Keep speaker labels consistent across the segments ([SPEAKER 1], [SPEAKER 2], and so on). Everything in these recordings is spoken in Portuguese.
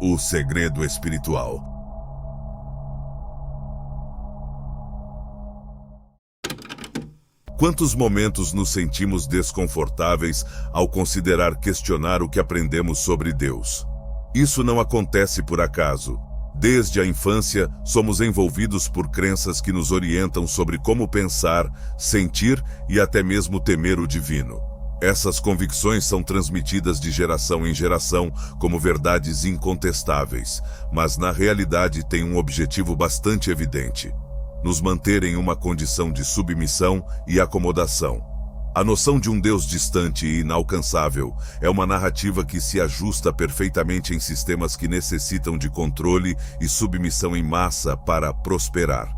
[SPEAKER 1] O segredo espiritual. Quantos momentos nos sentimos desconfortáveis ao considerar questionar o que aprendemos sobre Deus? Isso não acontece por acaso. Desde a infância, somos envolvidos por crenças que nos orientam sobre como pensar, sentir e até mesmo temer o divino. Essas convicções são transmitidas de geração em geração como verdades incontestáveis, mas na realidade têm um objetivo bastante evidente: nos manter em uma condição de submissão e acomodação. A noção de um Deus distante e inalcançável é uma narrativa que se ajusta perfeitamente em sistemas que necessitam de controle e submissão em massa para prosperar.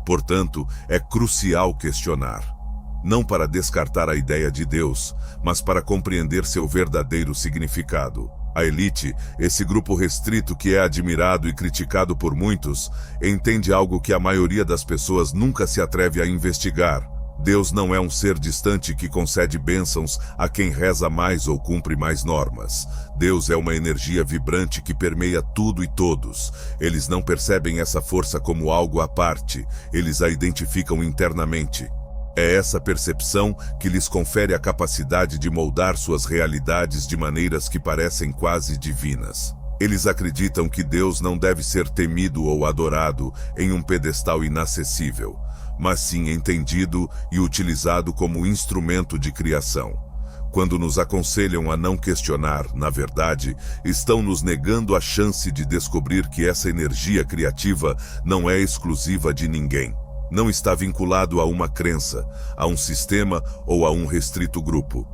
[SPEAKER 1] Portanto, é crucial questionar. Não para descartar a ideia de Deus, mas para compreender seu verdadeiro significado. A elite, esse grupo restrito que é admirado e criticado por muitos, entende algo que a maioria das pessoas nunca se atreve a investigar. Deus não é um ser distante que concede bênçãos a quem reza mais ou cumpre mais normas. Deus é uma energia vibrante que permeia tudo e todos. Eles não percebem essa força como algo à parte, eles a identificam internamente. É essa percepção que lhes confere a capacidade de moldar suas realidades de maneiras que parecem quase divinas. Eles acreditam que Deus não deve ser temido ou adorado em um pedestal inacessível, mas sim entendido e utilizado como instrumento de criação. Quando nos aconselham a não questionar, na verdade, estão nos negando a chance de descobrir que essa energia criativa não é exclusiva de ninguém. Não está vinculado a uma crença, a um sistema ou a um restrito grupo.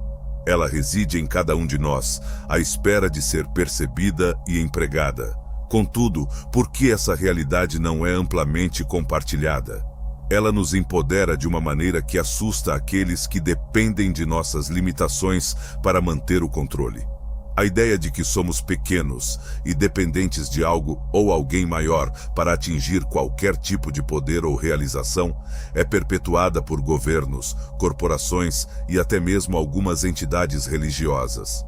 [SPEAKER 1] Ela reside em cada um de nós, à espera de ser percebida e empregada. Contudo, por que essa realidade não é amplamente compartilhada? Ela nos empodera de uma maneira que assusta aqueles que dependem de nossas limitações para manter o controle. A ideia de que somos pequenos e dependentes de algo ou alguém maior para atingir qualquer tipo de poder ou realização é perpetuada por governos, corporações e até mesmo algumas entidades religiosas.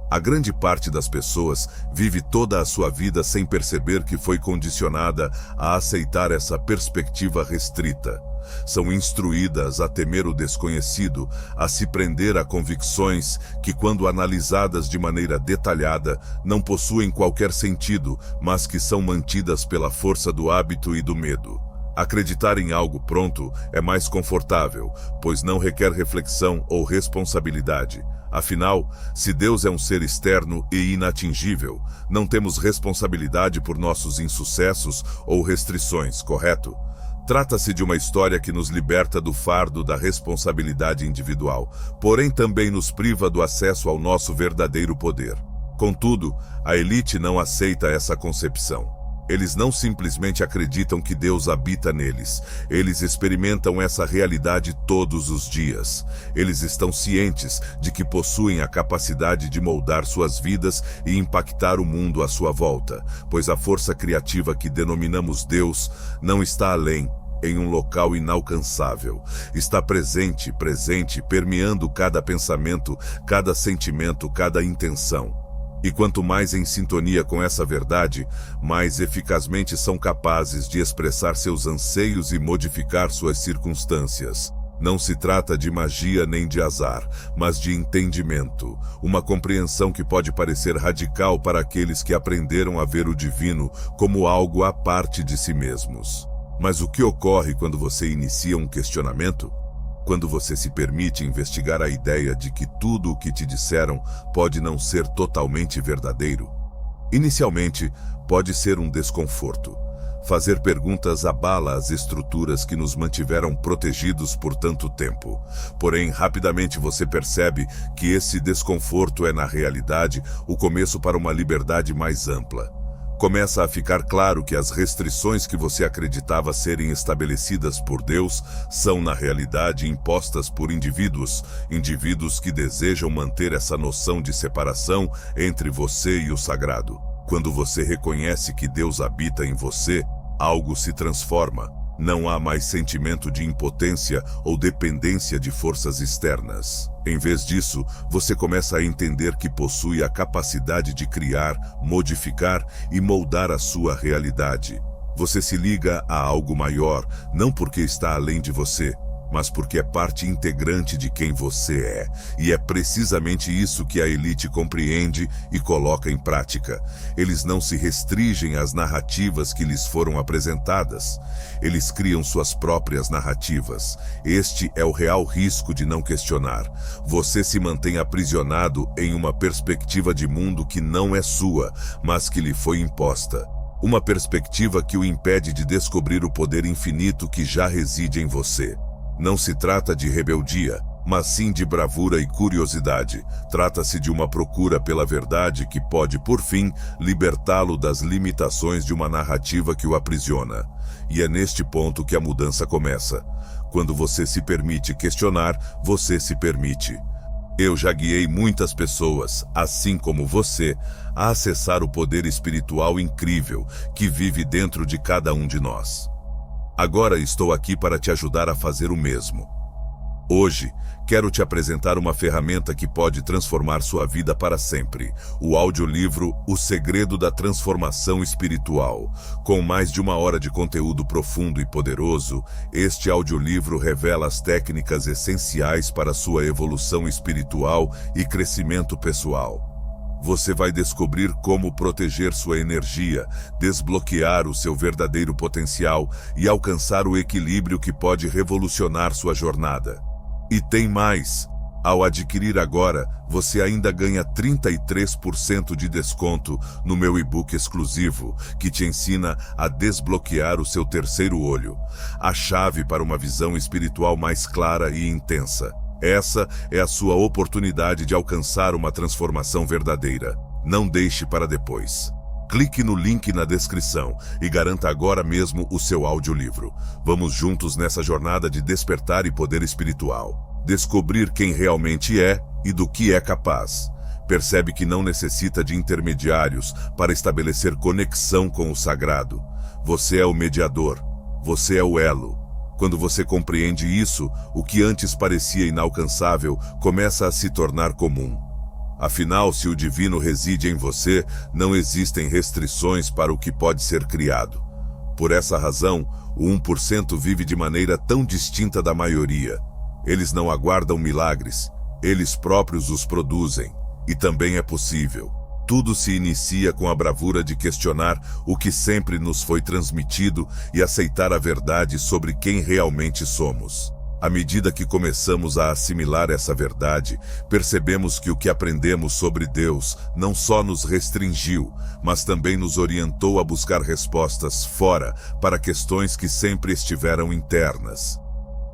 [SPEAKER 1] A grande parte das pessoas vive toda a sua vida sem perceber que foi condicionada a aceitar essa perspectiva restrita. São instruídas a temer o desconhecido, a se prender a convicções que, quando analisadas de maneira detalhada, não possuem qualquer sentido, mas que são mantidas pela força do hábito e do medo. Acreditar em algo pronto é mais confortável, pois não requer reflexão ou responsabilidade. Afinal, se Deus é um ser externo e inatingível, não temos responsabilidade por nossos insucessos ou restrições, correto? Trata-se de uma história que nos liberta do fardo da responsabilidade individual, porém também nos priva do acesso ao nosso verdadeiro poder. Contudo, a elite não aceita essa concepção. Eles não simplesmente acreditam que Deus habita neles. Eles experimentam essa realidade todos os dias. Eles estão cientes de que possuem a capacidade de moldar suas vidas e impactar o mundo à sua volta, pois a força criativa que denominamos Deus não está além, em um local inalcançável. Está presente, permeando cada pensamento, cada sentimento, cada intenção. E quanto mais em sintonia com essa verdade, mais eficazmente são capazes de expressar seus anseios e modificar suas circunstâncias. Não se trata de magia nem de azar, mas de entendimento, uma compreensão que pode parecer radical para aqueles que aprenderam a ver o divino como algo à parte de si mesmos. Mas o que ocorre quando você inicia um questionamento? Quando você se permite investigar a ideia de que tudo o que te disseram pode não ser totalmente verdadeiro. Inicialmente, pode ser um desconforto. Fazer perguntas abala as estruturas que nos mantiveram protegidos por tanto tempo. Porém, rapidamente você percebe que esse desconforto é, na realidade, o começo para uma liberdade mais ampla. Começa a ficar claro que as restrições que você acreditava serem estabelecidas por Deus são, na realidade, impostas por indivíduos que desejam manter essa noção de separação entre você e o sagrado. Quando você reconhece que Deus habita em você, algo se transforma. Não há mais sentimento de impotência ou dependência de forças externas. Em vez disso, você começa a entender que possui a capacidade de criar, modificar e moldar a sua realidade. Você se liga a algo maior, não porque está além de você, mas porque é parte integrante de quem você é. E é precisamente isso que a elite compreende e coloca em prática. Eles não se restringem às narrativas que lhes foram apresentadas. Eles criam suas próprias narrativas. Este é o real risco de não questionar. Você se mantém aprisionado em uma perspectiva de mundo que não é sua, mas que lhe foi imposta. Uma perspectiva que o impede de descobrir o poder infinito que já reside em você. Não se trata de rebeldia, mas sim de bravura e curiosidade. Trata-se de uma procura pela verdade que pode, por fim, libertá-lo das limitações de uma narrativa que o aprisiona. E é neste ponto que a mudança começa. Quando você se permite questionar, você se permite. Eu já guiei muitas pessoas, assim como você, a acessar o poder espiritual incrível que vive dentro de cada um de nós. Agora estou aqui para te ajudar a fazer o mesmo. Hoje, quero te apresentar uma ferramenta que pode transformar sua vida para sempre. O audiolivro O Segredo da Transformação Espiritual. Com mais de 1 hora de conteúdo profundo e poderoso, este audiolivro revela as técnicas essenciais para sua evolução espiritual e crescimento pessoal. Você vai descobrir como proteger sua energia, desbloquear o seu verdadeiro potencial e alcançar o equilíbrio que pode revolucionar sua jornada. E tem mais! Ao adquirir agora, você ainda ganha 33% de desconto no meu e-book exclusivo, que te ensina a desbloquear o seu terceiro olho, a chave para uma visão espiritual mais clara e intensa. Essa é a sua oportunidade de alcançar uma transformação verdadeira. Não deixe para depois. Clique no link na descrição e garanta agora mesmo o seu audiolivro. Vamos juntos nessa jornada de despertar e poder espiritual. Descobrir quem realmente é e do que é capaz. Percebe que não necessita de intermediários para estabelecer conexão com o sagrado. Você é o mediador. Você é o elo. Quando você compreende isso, o que antes parecia inalcançável começa a se tornar comum. Afinal, se o divino reside em você, não existem restrições para o que pode ser criado. Por essa razão, o 1% vive de maneira tão distinta da maioria. Eles não aguardam milagres, eles próprios os produzem. E também é possível. Tudo se inicia com a bravura de questionar o que sempre nos foi transmitido e aceitar a verdade sobre quem realmente somos. À medida que começamos a assimilar essa verdade, percebemos que o que aprendemos sobre Deus não só nos restringiu, mas também nos orientou a buscar respostas fora para questões que sempre estiveram internas.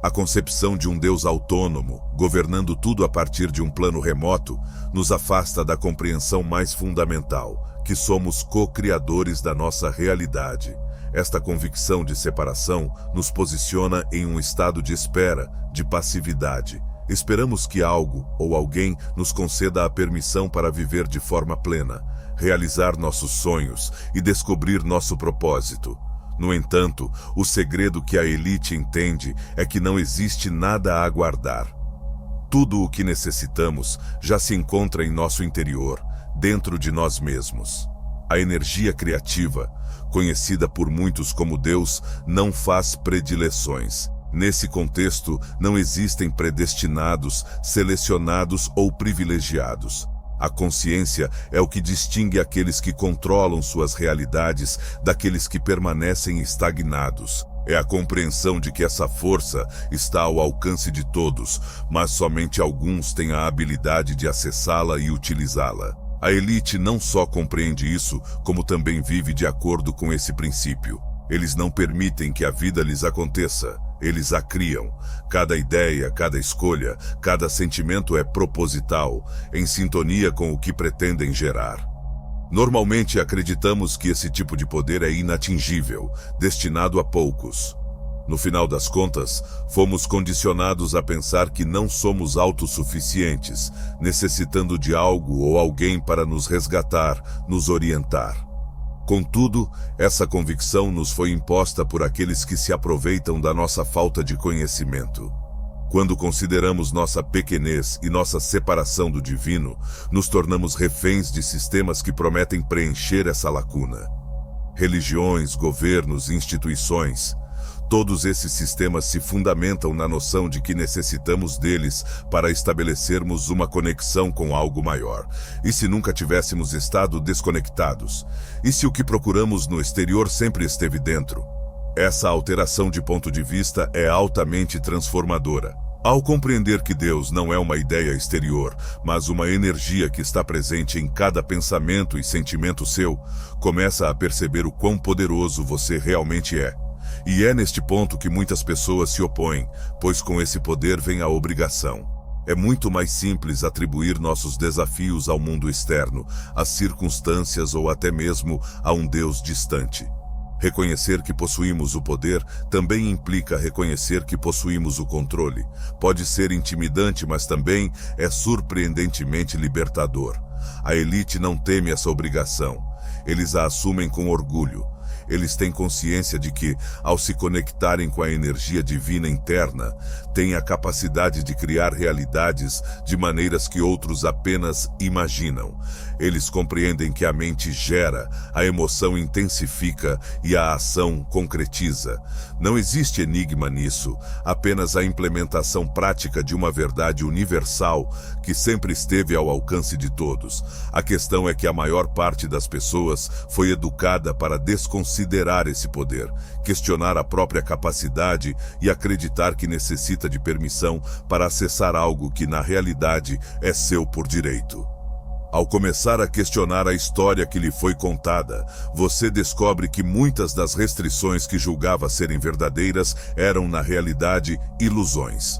[SPEAKER 1] A concepção de um Deus autônomo, governando tudo a partir de um plano remoto, nos afasta da compreensão mais fundamental, que somos co-criadores da nossa realidade. Esta convicção de separação nos posiciona em um estado de espera, de passividade. Esperamos que algo ou alguém nos conceda a permissão para viver de forma plena, realizar nossos sonhos e descobrir nosso propósito. No entanto, o segredo que a elite entende é que não existe nada a aguardar. Tudo o que necessitamos já se encontra em nosso interior, dentro de nós mesmos. A energia criativa, conhecida por muitos como Deus, não faz predileções. Nesse contexto, não existem predestinados, selecionados ou privilegiados. A consciência é o que distingue aqueles que controlam suas realidades daqueles que permanecem estagnados. É a compreensão de que essa força está ao alcance de todos, mas somente alguns têm a habilidade de acessá-la e utilizá-la. A elite não só compreende isso, como também vive de acordo com esse princípio. Eles não permitem que a vida lhes aconteça. Eles a criam. Cada ideia, cada escolha, cada sentimento é proposital, em sintonia com o que pretendem gerar. Normalmente acreditamos que esse tipo de poder é inatingível, destinado a poucos. No final das contas, fomos condicionados a pensar que não somos autossuficientes, necessitando de algo ou alguém para nos resgatar, nos orientar. Contudo, essa convicção nos foi imposta por aqueles que se aproveitam da nossa falta de conhecimento. Quando consideramos nossa pequenez e nossa separação do divino, nos tornamos reféns de sistemas que prometem preencher essa lacuna. Religiões, governos, instituições, todos esses sistemas se fundamentam na noção de que necessitamos deles para estabelecermos uma conexão com algo maior. E se nunca tivéssemos estado desconectados? E se o que procuramos no exterior sempre esteve dentro? Essa alteração de ponto de vista é altamente transformadora. Ao compreender que Deus não é uma ideia exterior, mas uma energia que está presente em cada pensamento e sentimento seu, começa a perceber o quão poderoso você realmente é. E é neste ponto que muitas pessoas se opõem, pois com esse poder vem a obrigação. É muito mais simples atribuir nossos desafios ao mundo externo, às circunstâncias ou até mesmo a um Deus distante. Reconhecer que possuímos o poder também implica reconhecer que possuímos o controle. Pode ser intimidante, mas também é surpreendentemente libertador. A elite não teme essa obrigação. Eles a assumem com orgulho. Eles têm consciência de que, ao se conectarem com a energia divina interna, têm a capacidade de criar realidades de maneiras que outros apenas imaginam. Eles compreendem que a mente gera, a emoção intensifica e a ação concretiza. Não existe enigma nisso, apenas a implementação prática de uma verdade universal que sempre esteve ao alcance de todos. A questão é que a maior parte das pessoas foi educada para desconsiderar esse poder, questionar a própria capacidade e acreditar que necessita de permissão para acessar algo que na realidade é seu por direito. Ao começar a questionar a história que lhe foi contada, você descobre que muitas das restrições que julgava serem verdadeiras eram, na realidade, ilusões.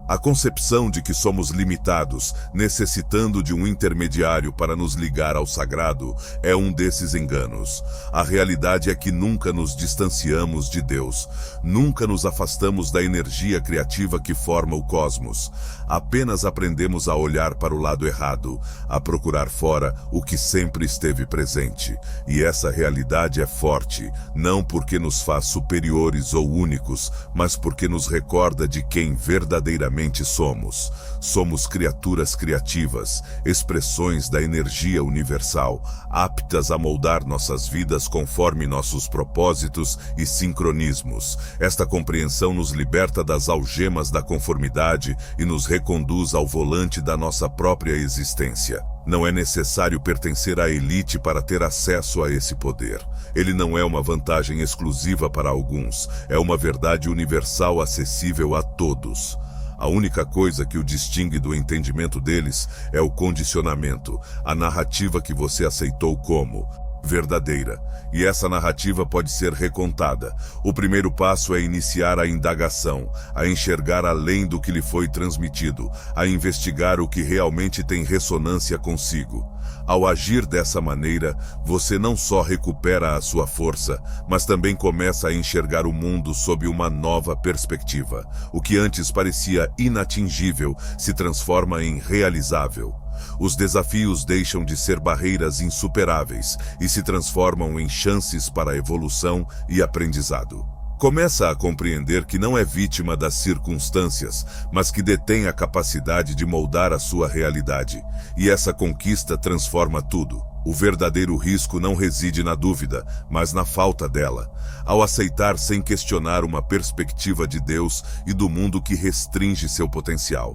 [SPEAKER 1] A concepção de que somos limitados, necessitando de um intermediário para nos ligar ao sagrado, é um desses enganos. A realidade é que nunca nos distanciamos de Deus, nunca nos afastamos da energia criativa que forma o cosmos. Apenas aprendemos a olhar para o lado errado, a procurar fora o que sempre esteve presente. E essa realidade é forte, não porque nos faz superiores ou únicos, mas porque nos recorda de quem verdadeiramente somos. Somos criaturas criativas, expressões da energia universal, aptas a moldar nossas vidas conforme nossos propósitos e sincronismos. Esta compreensão nos liberta das algemas da conformidade e nos reconduz ao volante da nossa própria existência. Não é necessário pertencer à elite para ter acesso a esse poder. Ele não é uma vantagem exclusiva para alguns, é uma verdade universal acessível a todos. A única coisa que o distingue do entendimento deles é o condicionamento, a narrativa que você aceitou como verdadeira. E essa narrativa pode ser recontada. O primeiro passo é iniciar a indagação, a enxergar além do que lhe foi transmitido, a investigar o que realmente tem ressonância consigo. Ao agir dessa maneira, você não só recupera a sua força, mas também começa a enxergar o mundo sob uma nova perspectiva. O que antes parecia inatingível se transforma em realizável. Os desafios deixam de ser barreiras insuperáveis e se transformam em chances para evolução e aprendizado. Começa a compreender que não é vítima das circunstâncias, mas que detém a capacidade de moldar a sua realidade. E essa conquista transforma tudo. O verdadeiro risco não reside na dúvida, mas na falta dela. Ao aceitar sem questionar uma perspectiva de Deus e do mundo que restringe seu potencial.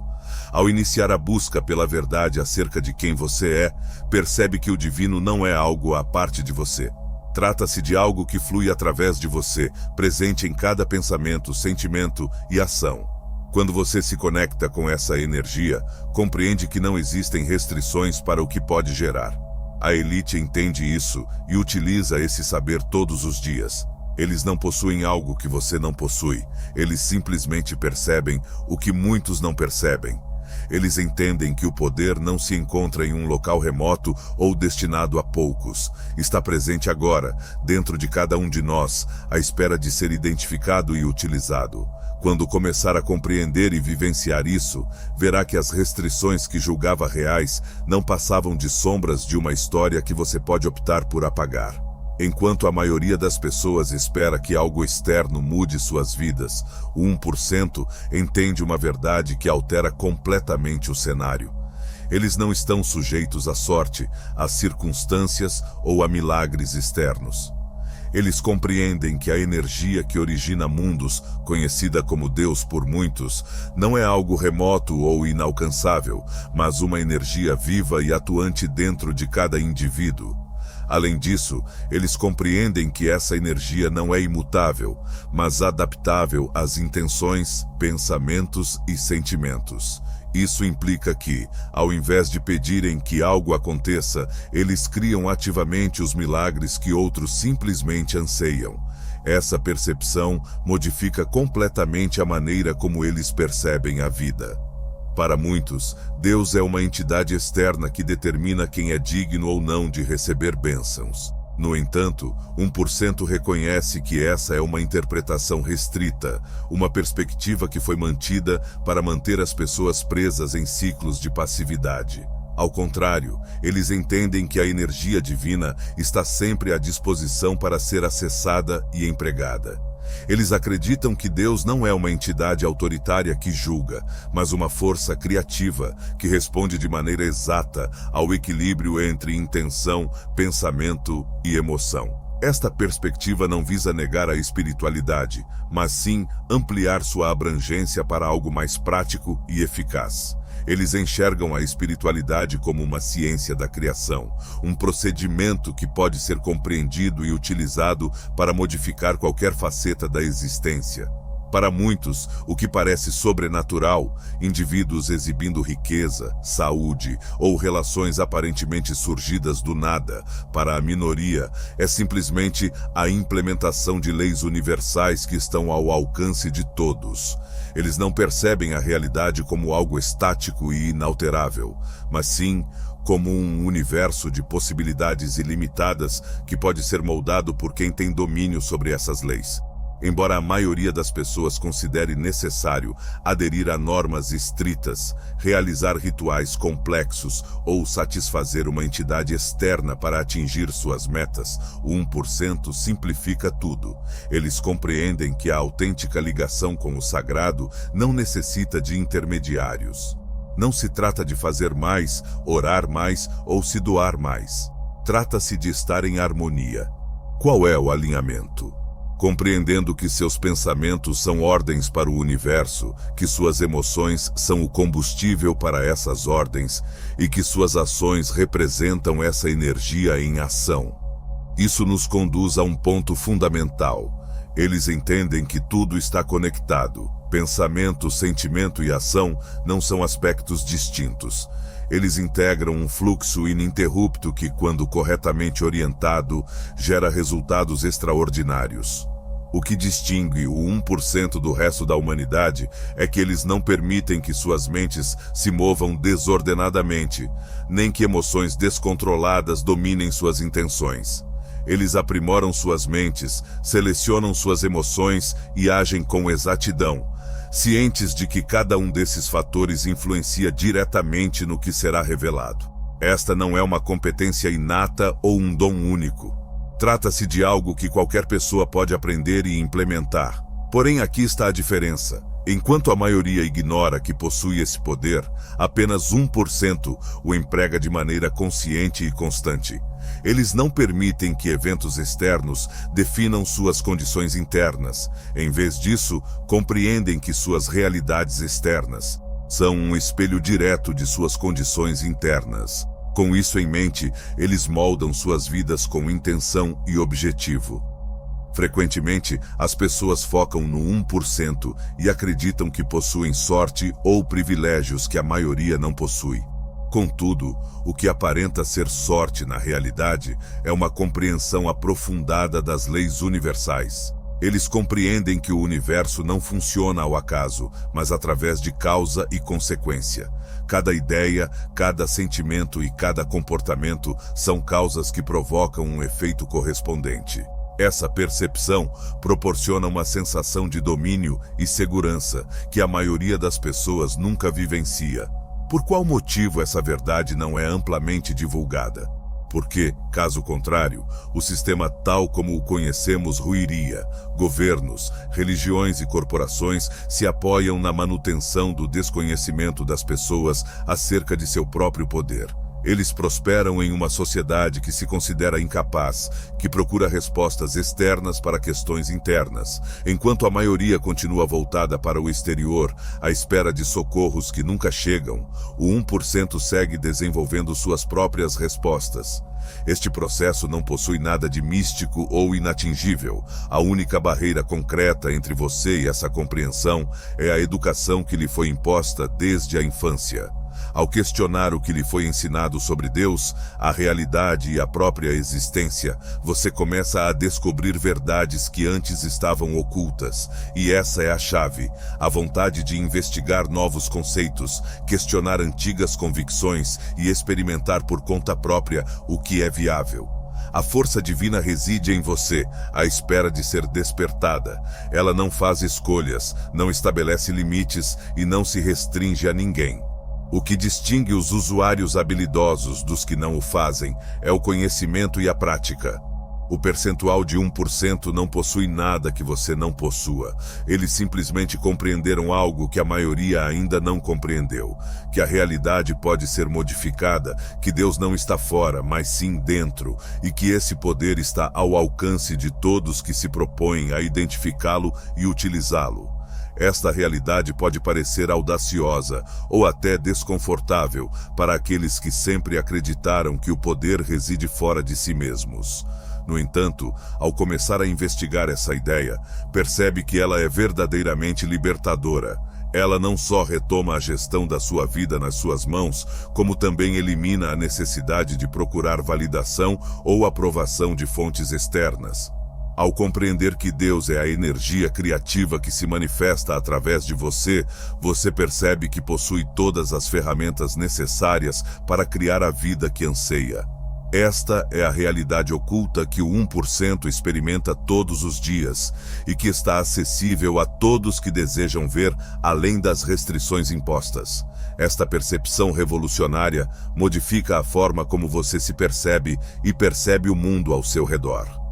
[SPEAKER 1] Ao iniciar a busca pela verdade acerca de quem você é, percebe que o divino não é algo à parte de você. Trata-se de algo que flui através de você, presente em cada pensamento, sentimento e ação. Quando você se conecta com essa energia, compreende que não existem restrições para o que pode gerar. A elite entende isso e utiliza esse saber todos os dias. Eles não possuem algo que você não possui. Eles simplesmente percebem o que muitos não percebem. Eles entendem que o poder não se encontra em um local remoto ou destinado a poucos. Está presente agora, dentro de cada um de nós, à espera de ser identificado e utilizado. Quando começar a compreender e vivenciar isso, verá que as restrições que julgava reais não passavam de sombras de uma história que você pode optar por apagar. Enquanto a maioria das pessoas espera que algo externo mude suas vidas, o 1% entende uma verdade que altera completamente o cenário. Eles não estão sujeitos à sorte, às circunstâncias ou a milagres externos. Eles compreendem que a energia que origina mundos, conhecida como Deus por muitos, não é algo remoto ou inalcançável, mas uma energia viva e atuante dentro de cada indivíduo. Além disso, eles compreendem que essa energia não é imutável, mas adaptável às intenções, pensamentos e sentimentos. Isso implica que, ao invés de pedirem que algo aconteça, eles criam ativamente os milagres que outros simplesmente anseiam. Essa percepção modifica completamente a maneira como eles percebem a vida. Para muitos, Deus é uma entidade externa que determina quem é digno ou não de receber bênçãos. No entanto, 1% reconhece que essa é uma interpretação restrita, uma perspectiva que foi mantida para manter as pessoas presas em ciclos de passividade. Ao contrário, eles entendem que a energia divina está sempre à disposição para ser acessada e empregada. Eles acreditam que Deus não é uma entidade autoritária que julga, mas uma força criativa que responde de maneira exata ao equilíbrio entre intenção, pensamento e emoção. Esta perspectiva não visa negar a espiritualidade, mas sim ampliar sua abrangência para algo mais prático e eficaz. Eles enxergam a espiritualidade como uma ciência da criação, um procedimento que pode ser compreendido e utilizado para modificar qualquer faceta da existência. Para muitos, o que parece sobrenatural, indivíduos exibindo riqueza, saúde ou relações aparentemente surgidas do nada, para a minoria, é simplesmente a implementação de leis universais que estão ao alcance de todos. Eles não percebem a realidade como algo estático e inalterável, mas sim como um universo de possibilidades ilimitadas que pode ser moldado por quem tem domínio sobre essas leis. Embora a maioria das pessoas considere necessário aderir a normas estritas, realizar rituais complexos ou satisfazer uma entidade externa para atingir suas metas, o 1% simplifica tudo. Eles compreendem que a autêntica ligação com o sagrado não necessita de intermediários. Não se trata de fazer mais, orar mais ou se doar mais. Trata-se de estar em harmonia. Qual é o alinhamento? Compreendendo que seus pensamentos são ordens para o universo, que suas emoções são o combustível para essas ordens e que suas ações representam essa energia em ação. Isso nos conduz a um ponto fundamental. Eles entendem que tudo está conectado. Pensamento, sentimento e ação não são aspectos distintos. Eles integram um fluxo ininterrupto que, quando corretamente orientado, gera resultados extraordinários. O que distingue o 1% do resto da humanidade é que eles não permitem que suas mentes se movam desordenadamente, nem que emoções descontroladas dominem suas intenções. Eles aprimoram suas mentes, selecionam suas emoções e agem com exatidão, cientes de que cada um desses fatores influencia diretamente no que será revelado. Esta não é uma competência inata ou um dom único. Trata-se de algo que qualquer pessoa pode aprender e implementar. Porém, aqui está a diferença. Enquanto a maioria ignora que possui esse poder, apenas 1% o emprega de maneira consciente e constante. Eles não permitem que eventos externos definam suas condições internas. Em vez disso, compreendem que suas realidades externas são um espelho direto de suas condições internas. Com isso em mente, eles moldam suas vidas com intenção e objetivo. Frequentemente, as pessoas focam no 1% e acreditam que possuem sorte ou privilégios que a maioria não possui. Contudo, o que aparenta ser sorte na realidade é uma compreensão aprofundada das leis universais. Eles compreendem que o universo não funciona ao acaso, mas através de causa e consequência. Cada ideia, cada sentimento e cada comportamento são causas que provocam um efeito correspondente. Essa percepção proporciona uma sensação de domínio e segurança que a maioria das pessoas nunca vivencia. Por qual motivo essa verdade não é amplamente divulgada? porque, caso contrário, o sistema tal como o conhecemos ruiria. Governos, religiões e corporações se apoiam na manutenção do desconhecimento das pessoas acerca de seu próprio poder. Eles prosperam em uma sociedade que se considera incapaz, que procura respostas externas para questões internas, enquanto a maioria continua voltada para o exterior, à espera de socorros que nunca chegam. O 1% segue desenvolvendo suas próprias respostas. Este processo não possui nada de místico ou inatingível. A única barreira concreta entre você e essa compreensão é a educação que lhe foi imposta desde a infância. Ao questionar o que lhe foi ensinado sobre Deus, a realidade e a própria existência, você começa a descobrir verdades que antes estavam ocultas. E essa é a chave, a vontade de investigar novos conceitos, questionar antigas convicções e experimentar por conta própria o que é viável. A força divina reside em você, à espera de ser despertada. Ela não faz escolhas, não estabelece limites e não se restringe a ninguém. O que distingue os usuários habilidosos dos que não o fazem é o conhecimento e a prática. O percentual de 1% não possui nada que você não possua. Eles simplesmente compreenderam algo que a maioria ainda não compreendeu, que a realidade pode ser modificada, que Deus não está fora, mas sim dentro, e que esse poder está ao alcance de todos que se propõem a identificá-lo e utilizá-lo. Esta realidade pode parecer audaciosa ou até desconfortável para aqueles que sempre acreditaram que o poder reside fora de si mesmos. No entanto, ao começar a investigar essa ideia, percebe que ela é verdadeiramente libertadora. Ela não só retoma a gestão da sua vida nas suas mãos, como também elimina a necessidade de procurar validação ou aprovação de fontes externas. Ao compreender que Deus é a energia criativa que se manifesta através de você, você percebe que possui todas as ferramentas necessárias para criar a vida que anseia. Esta é a realidade oculta que o 1% experimenta todos os dias e que está acessível a todos que desejam ver além das restrições impostas. Esta percepção revolucionária modifica a forma como você se percebe e percebe o mundo ao seu redor.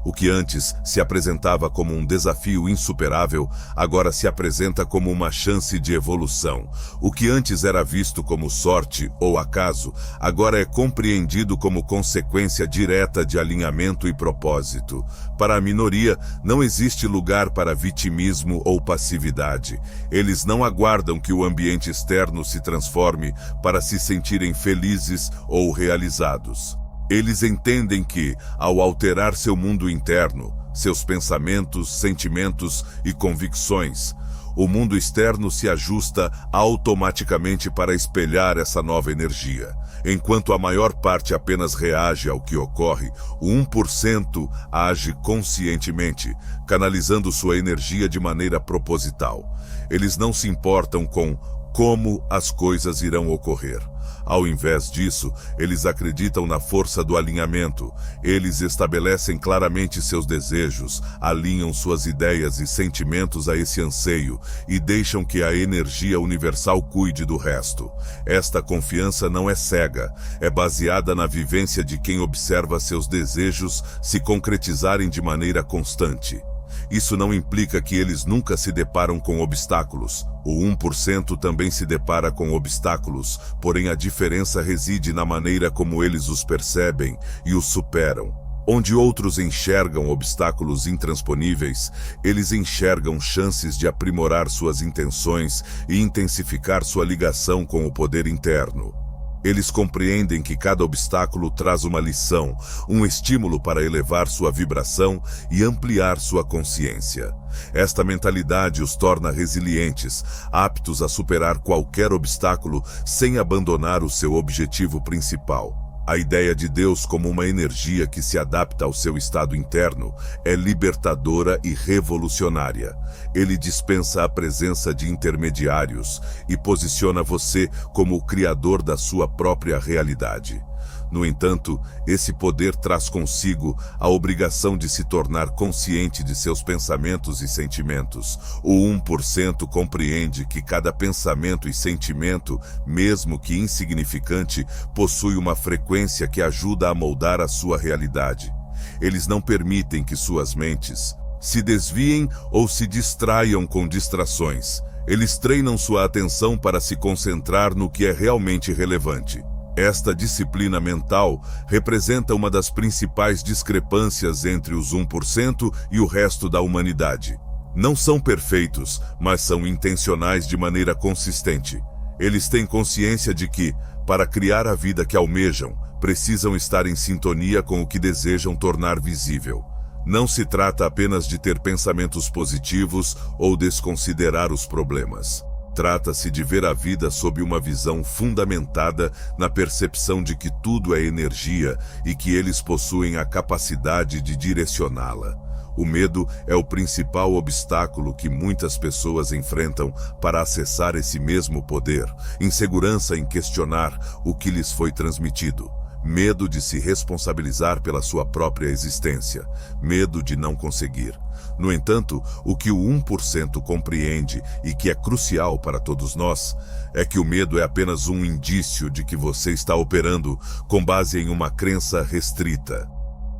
[SPEAKER 1] O que antes se apresentava como um desafio insuperável, agora se apresenta como uma chance de evolução. O que antes era visto como sorte ou acaso, agora é compreendido como consequência direta de alinhamento e propósito. Para a minoria, não existe lugar para vitimismo ou passividade. Eles não aguardam que o ambiente externo se transforme para se sentirem felizes ou realizados. Eles entendem que, ao alterar seu mundo interno, seus pensamentos, sentimentos e convicções, o mundo externo se ajusta automaticamente para espelhar essa nova energia. Enquanto a maior parte apenas reage ao que ocorre, o 1% age conscientemente, canalizando sua energia de maneira proposital. Eles não se importam com como as coisas irão ocorrer. Ao invés disso, eles acreditam na força do alinhamento. Eles estabelecem claramente seus desejos, alinham suas ideias e sentimentos a esse anseio e deixam que a energia universal cuide do resto. Esta confiança não é cega, é baseada na vivência de quem observa seus desejos se concretizarem de maneira constante. Isso não implica que eles nunca se deparam com obstáculos. O 1% também se depara com obstáculos, porém a diferença reside na maneira como eles os percebem e os superam. Onde outros enxergam obstáculos intransponíveis, eles enxergam chances de aprimorar suas intenções e intensificar sua ligação com o poder interno. Eles compreendem que cada obstáculo traz uma lição, um estímulo para elevar sua vibração e ampliar sua consciência. Esta mentalidade os torna resilientes, aptos a superar qualquer obstáculo sem abandonar o seu objetivo principal. A ideia de Deus como uma energia que se adapta ao seu estado interno é libertadora e revolucionária. Ele dispensa a presença de intermediários e posiciona você como o criador da sua própria realidade. No entanto, esse poder traz consigo a obrigação de se tornar consciente de seus pensamentos e sentimentos. O 1% compreende que cada pensamento e sentimento, mesmo que insignificante, possui uma frequência que ajuda a moldar a sua realidade. Eles não permitem que suas mentes se desviem ou se distraiam com distrações. Eles treinam sua atenção para se concentrar no que é realmente relevante. Esta disciplina mental representa uma das principais discrepâncias entre os 1% e o resto da humanidade. Não são perfeitos, mas são intencionais de maneira consistente. Eles têm consciência de que, para criar a vida que almejam, precisam estar em sintonia com o que desejam tornar visível. Não se trata apenas de ter pensamentos positivos ou desconsiderar os problemas. Trata-se de ver a vida sob uma visão fundamentada na percepção de que tudo é energia e que eles possuem a capacidade de direcioná-la. O medo é o principal obstáculo que muitas pessoas enfrentam para acessar esse mesmo poder, insegurança em questionar o que lhes foi transmitido. Medo de se responsabilizar pela sua própria existência, medo de não conseguir. No entanto, o que o 1% compreende e que é crucial para todos nós, é que o medo é apenas um indício de que você está operando com base em uma crença restrita.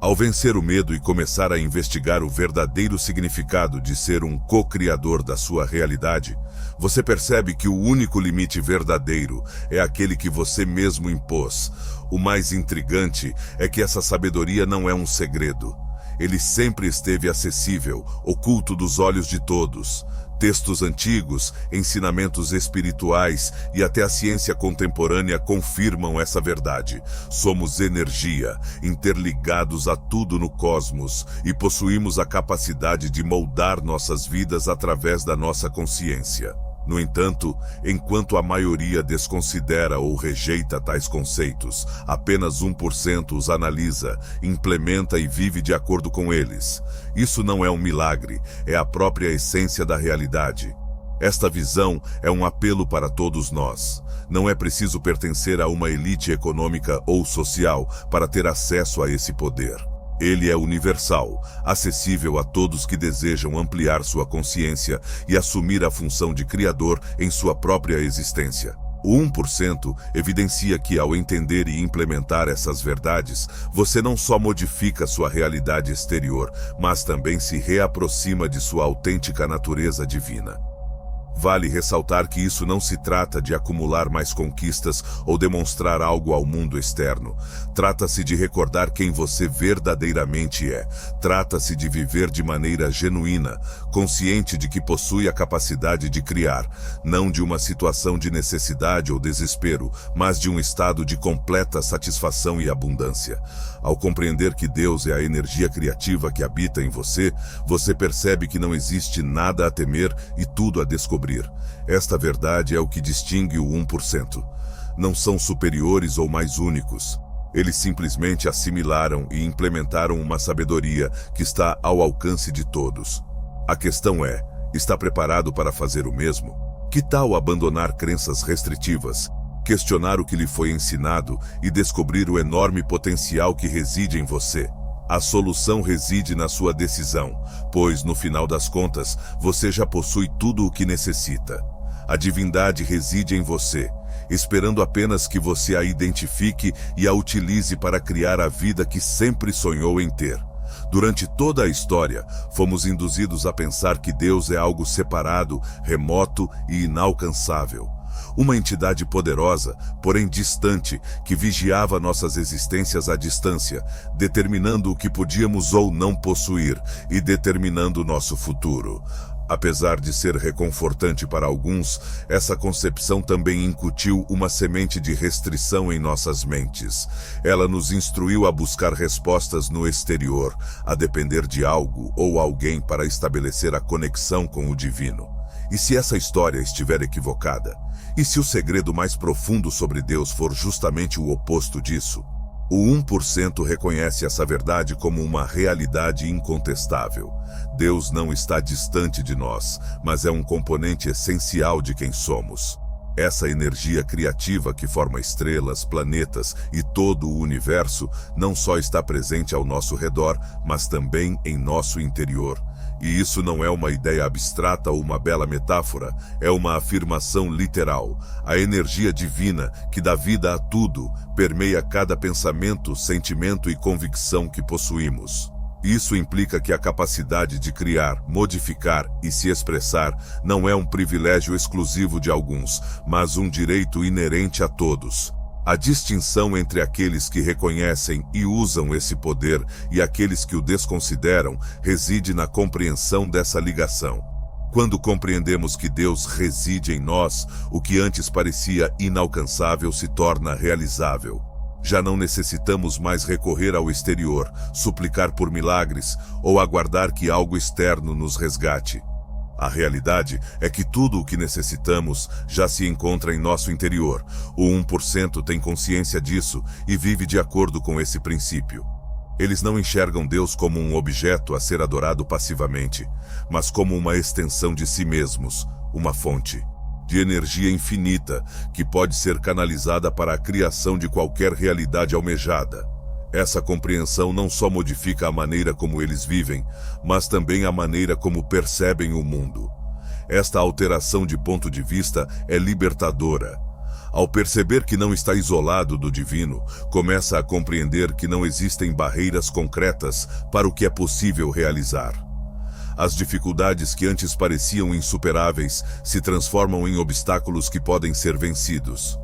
[SPEAKER 1] Ao vencer o medo e começar a investigar o verdadeiro significado de ser um co-criador da sua realidade, você percebe que o único limite verdadeiro é aquele que você mesmo impôs. O mais intrigante é que essa sabedoria não é um segredo. Ele sempre esteve acessível, oculto dos olhos de todos. Textos antigos, ensinamentos espirituais e até a ciência contemporânea confirmam essa verdade. Somos energia, interligados a tudo no cosmos e possuímos a capacidade de moldar nossas vidas através da nossa consciência. No entanto, enquanto a maioria desconsidera ou rejeita tais conceitos, apenas 1% os analisa, implementa e vive de acordo com eles. Isso não é um milagre, é a própria essência da realidade. Esta visão é um apelo para todos nós. Não é preciso pertencer a uma elite econômica ou social para ter acesso a esse poder. Ele é universal, acessível a todos que desejam ampliar sua consciência e assumir a função de criador em sua própria existência. O 1% evidencia que, ao entender e implementar essas verdades, você não só modifica sua realidade exterior, mas também se reaproxima de sua autêntica natureza divina. Vale ressaltar que isso não se trata de acumular mais conquistas ou demonstrar algo ao mundo externo. Trata-se de recordar quem você verdadeiramente é. Trata-se de viver de maneira genuína, consciente de que possui a capacidade de criar, não de uma situação de necessidade ou desespero, mas de um estado de completa satisfação e abundância. Ao compreender que Deus é a energia criativa que habita em você, você percebe que não existe nada a temer e tudo a descobrir. Esta verdade é o que distingue o 1%. Não são superiores ou mais únicos. Eles simplesmente assimilaram e implementaram uma sabedoria que está ao alcance de todos. A questão é, está preparado para fazer o mesmo? Que tal abandonar crenças restritivas, questionar o que lhe foi ensinado e descobrir o enorme potencial que reside em você? A solução reside na sua decisão, pois, no final das contas, você já possui tudo o que necessita. A divindade reside em você, esperando apenas que você a identifique e a utilize para criar a vida que sempre sonhou em ter. Durante toda a história, fomos induzidos a pensar que Deus é algo separado, remoto e inalcançável. Uma entidade poderosa, porém distante, que vigiava nossas existências à distância, determinando o que podíamos ou não possuir e determinando nosso futuro. Apesar de ser reconfortante para alguns, essa concepção também incutiu uma semente de restrição em nossas mentes. Ela nos instruiu a buscar respostas no exterior, a depender de algo ou alguém para estabelecer a conexão com o divino. E se essa história estiver equivocada? E se o segredo mais profundo sobre Deus for justamente o oposto disso? O 1% reconhece essa verdade como uma realidade incontestável. Deus não está distante de nós, mas é um componente essencial de quem somos. Essa energia criativa que forma estrelas, planetas e todo o universo não só está presente ao nosso redor, mas também em nosso interior. E isso não é uma ideia abstrata ou uma bela metáfora, é uma afirmação literal. A energia divina, que dá vida a tudo, permeia cada pensamento, sentimento e convicção que possuímos. Isso implica que a capacidade de criar, modificar e se expressar não é um privilégio exclusivo de alguns, mas um direito inerente a todos. A distinção entre aqueles que reconhecem e usam esse poder e aqueles que o desconsideram reside na compreensão dessa ligação. Quando compreendemos que Deus reside em nós, o que antes parecia inalcançável se torna realizável. Já não necessitamos mais recorrer ao exterior, suplicar por milagres ou aguardar que algo externo nos resgate. A realidade é que tudo o que necessitamos já se encontra em nosso interior. O 1% tem consciência disso e vive de acordo com esse princípio. Eles não enxergam Deus como um objeto a ser adorado passivamente, mas como uma extensão de si mesmos, uma fonte de energia infinita que pode ser canalizada para a criação de qualquer realidade almejada. Essa compreensão não só modifica a maneira como eles vivem, mas também a maneira como percebem o mundo. Esta alteração de ponto de vista é libertadora. Ao perceber que não está isolado do divino, começa a compreender que não existem barreiras concretas para o que é possível realizar. As dificuldades que antes pareciam insuperáveis se transformam em obstáculos que podem ser vencidos.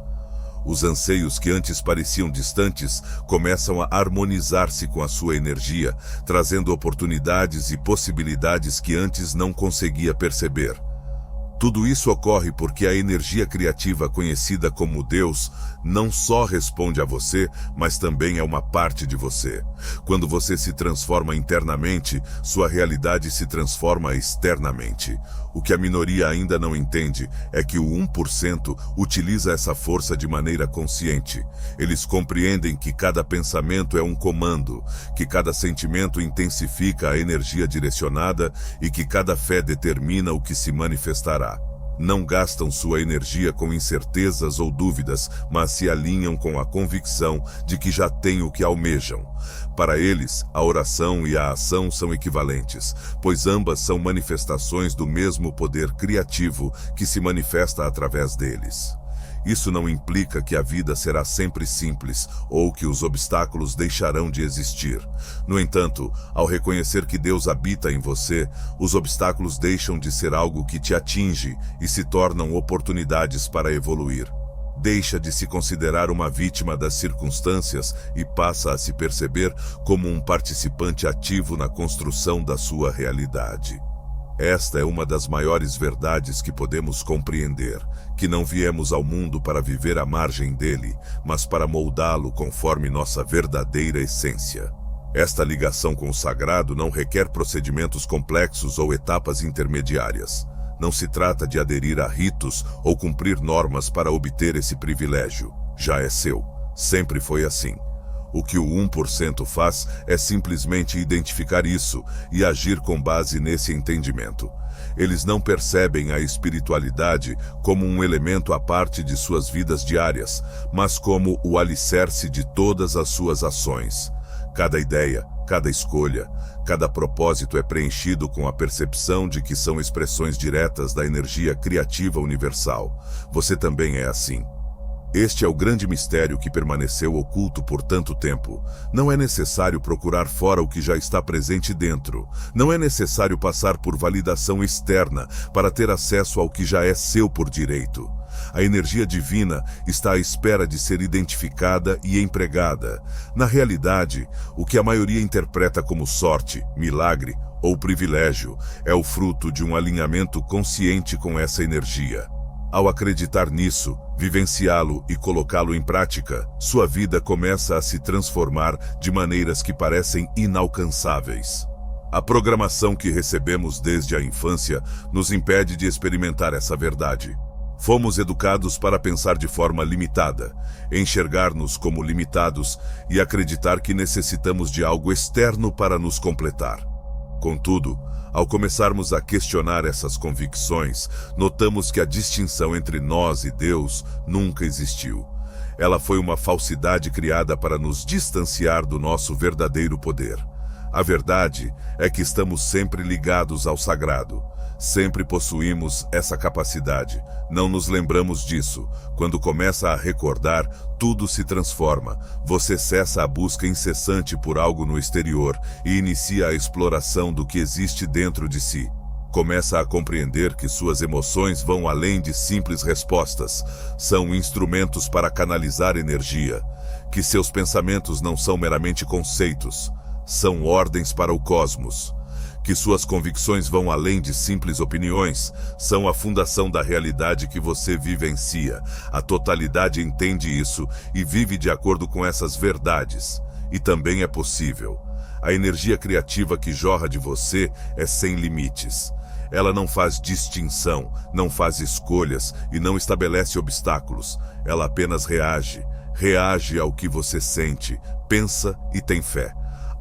[SPEAKER 1] Os anseios que antes pareciam distantes começam a harmonizar-se com a sua energia, trazendo oportunidades e possibilidades que antes não conseguia perceber. Tudo isso ocorre porque a energia criativa conhecida como Deus não só responde a você, mas também é uma parte de você. Quando você se transforma internamente, sua realidade se transforma externamente. O que a minoria ainda não entende é que o 1% utiliza essa força de maneira consciente. Eles compreendem que cada pensamento é um comando, que cada sentimento intensifica a energia direcionada e que cada fé determina o que se manifestará. Não gastam sua energia com incertezas ou dúvidas, mas se alinham com a convicção de que já têm o que almejam. Para eles, a oração e a ação são equivalentes, pois ambas são manifestações do mesmo poder criativo que se manifesta através deles. Isso não implica que a vida será sempre simples ou que os obstáculos deixarão de existir. No entanto, ao reconhecer que Deus habita em você, os obstáculos deixam de ser algo que te atinge e se tornam oportunidades para evoluir. Deixa de se considerar uma vítima das circunstâncias e passa a se perceber como um participante ativo na construção da sua realidade. Esta é uma das maiores verdades que podemos compreender, que não viemos ao mundo para viver à margem dele, mas para moldá-lo conforme nossa verdadeira essência. Esta ligação com o sagrado não requer procedimentos complexos ou etapas intermediárias. Não se trata de aderir a ritos ou cumprir normas para obter esse privilégio. Já é seu. Sempre foi assim. O que o 1% faz é simplesmente identificar isso e agir com base nesse entendimento. Eles não percebem a espiritualidade como um elemento à parte de suas vidas diárias, mas como o alicerce de todas as suas ações. Cada ideia, cada escolha, cada propósito é preenchido com a percepção de que são expressões diretas da energia criativa universal. Você também é assim. Este é o grande mistério que permaneceu oculto por tanto tempo. Não é necessário procurar fora o que já está presente dentro. Não é necessário passar por validação externa para ter acesso ao que já é seu por direito. A energia divina está à espera de ser identificada e empregada. Na realidade, o que a maioria interpreta como sorte, milagre ou privilégio é o fruto de um alinhamento consciente com essa energia. Ao acreditar nisso, vivenciá-lo e colocá-lo em prática, sua vida começa a se transformar de maneiras que parecem inalcançáveis. A programação que recebemos desde a infância nos impede de experimentar essa verdade. Fomos educados para pensar de forma limitada, enxergar-nos como limitados e acreditar que necessitamos de algo externo para nos completar. Contudo, ao começarmos a questionar essas convicções, notamos que a distinção entre nós e Deus nunca existiu. Ela foi uma falsidade criada para nos distanciar do nosso verdadeiro poder. A verdade é que estamos sempre ligados ao sagrado. Sempre possuímos essa capacidade. Não nos lembramos disso. Quando começa a recordar, tudo se transforma. Você cessa a busca incessante por algo no exterior e inicia a exploração do que existe dentro de si. Começa a compreender que suas emoções vão além de simples respostas. São instrumentos para canalizar energia. Que seus pensamentos não são meramente conceitos. São ordens para o cosmos. Que suas convicções vão além de simples opiniões, são a fundação da realidade que você vivencia. A totalidade entende isso e vive de acordo com essas verdades. E também é possível. A energia criativa que jorra de você é sem limites. Ela não faz distinção, não faz escolhas e não estabelece obstáculos. Ela apenas reage. Reage ao que você sente, pensa e tem fé.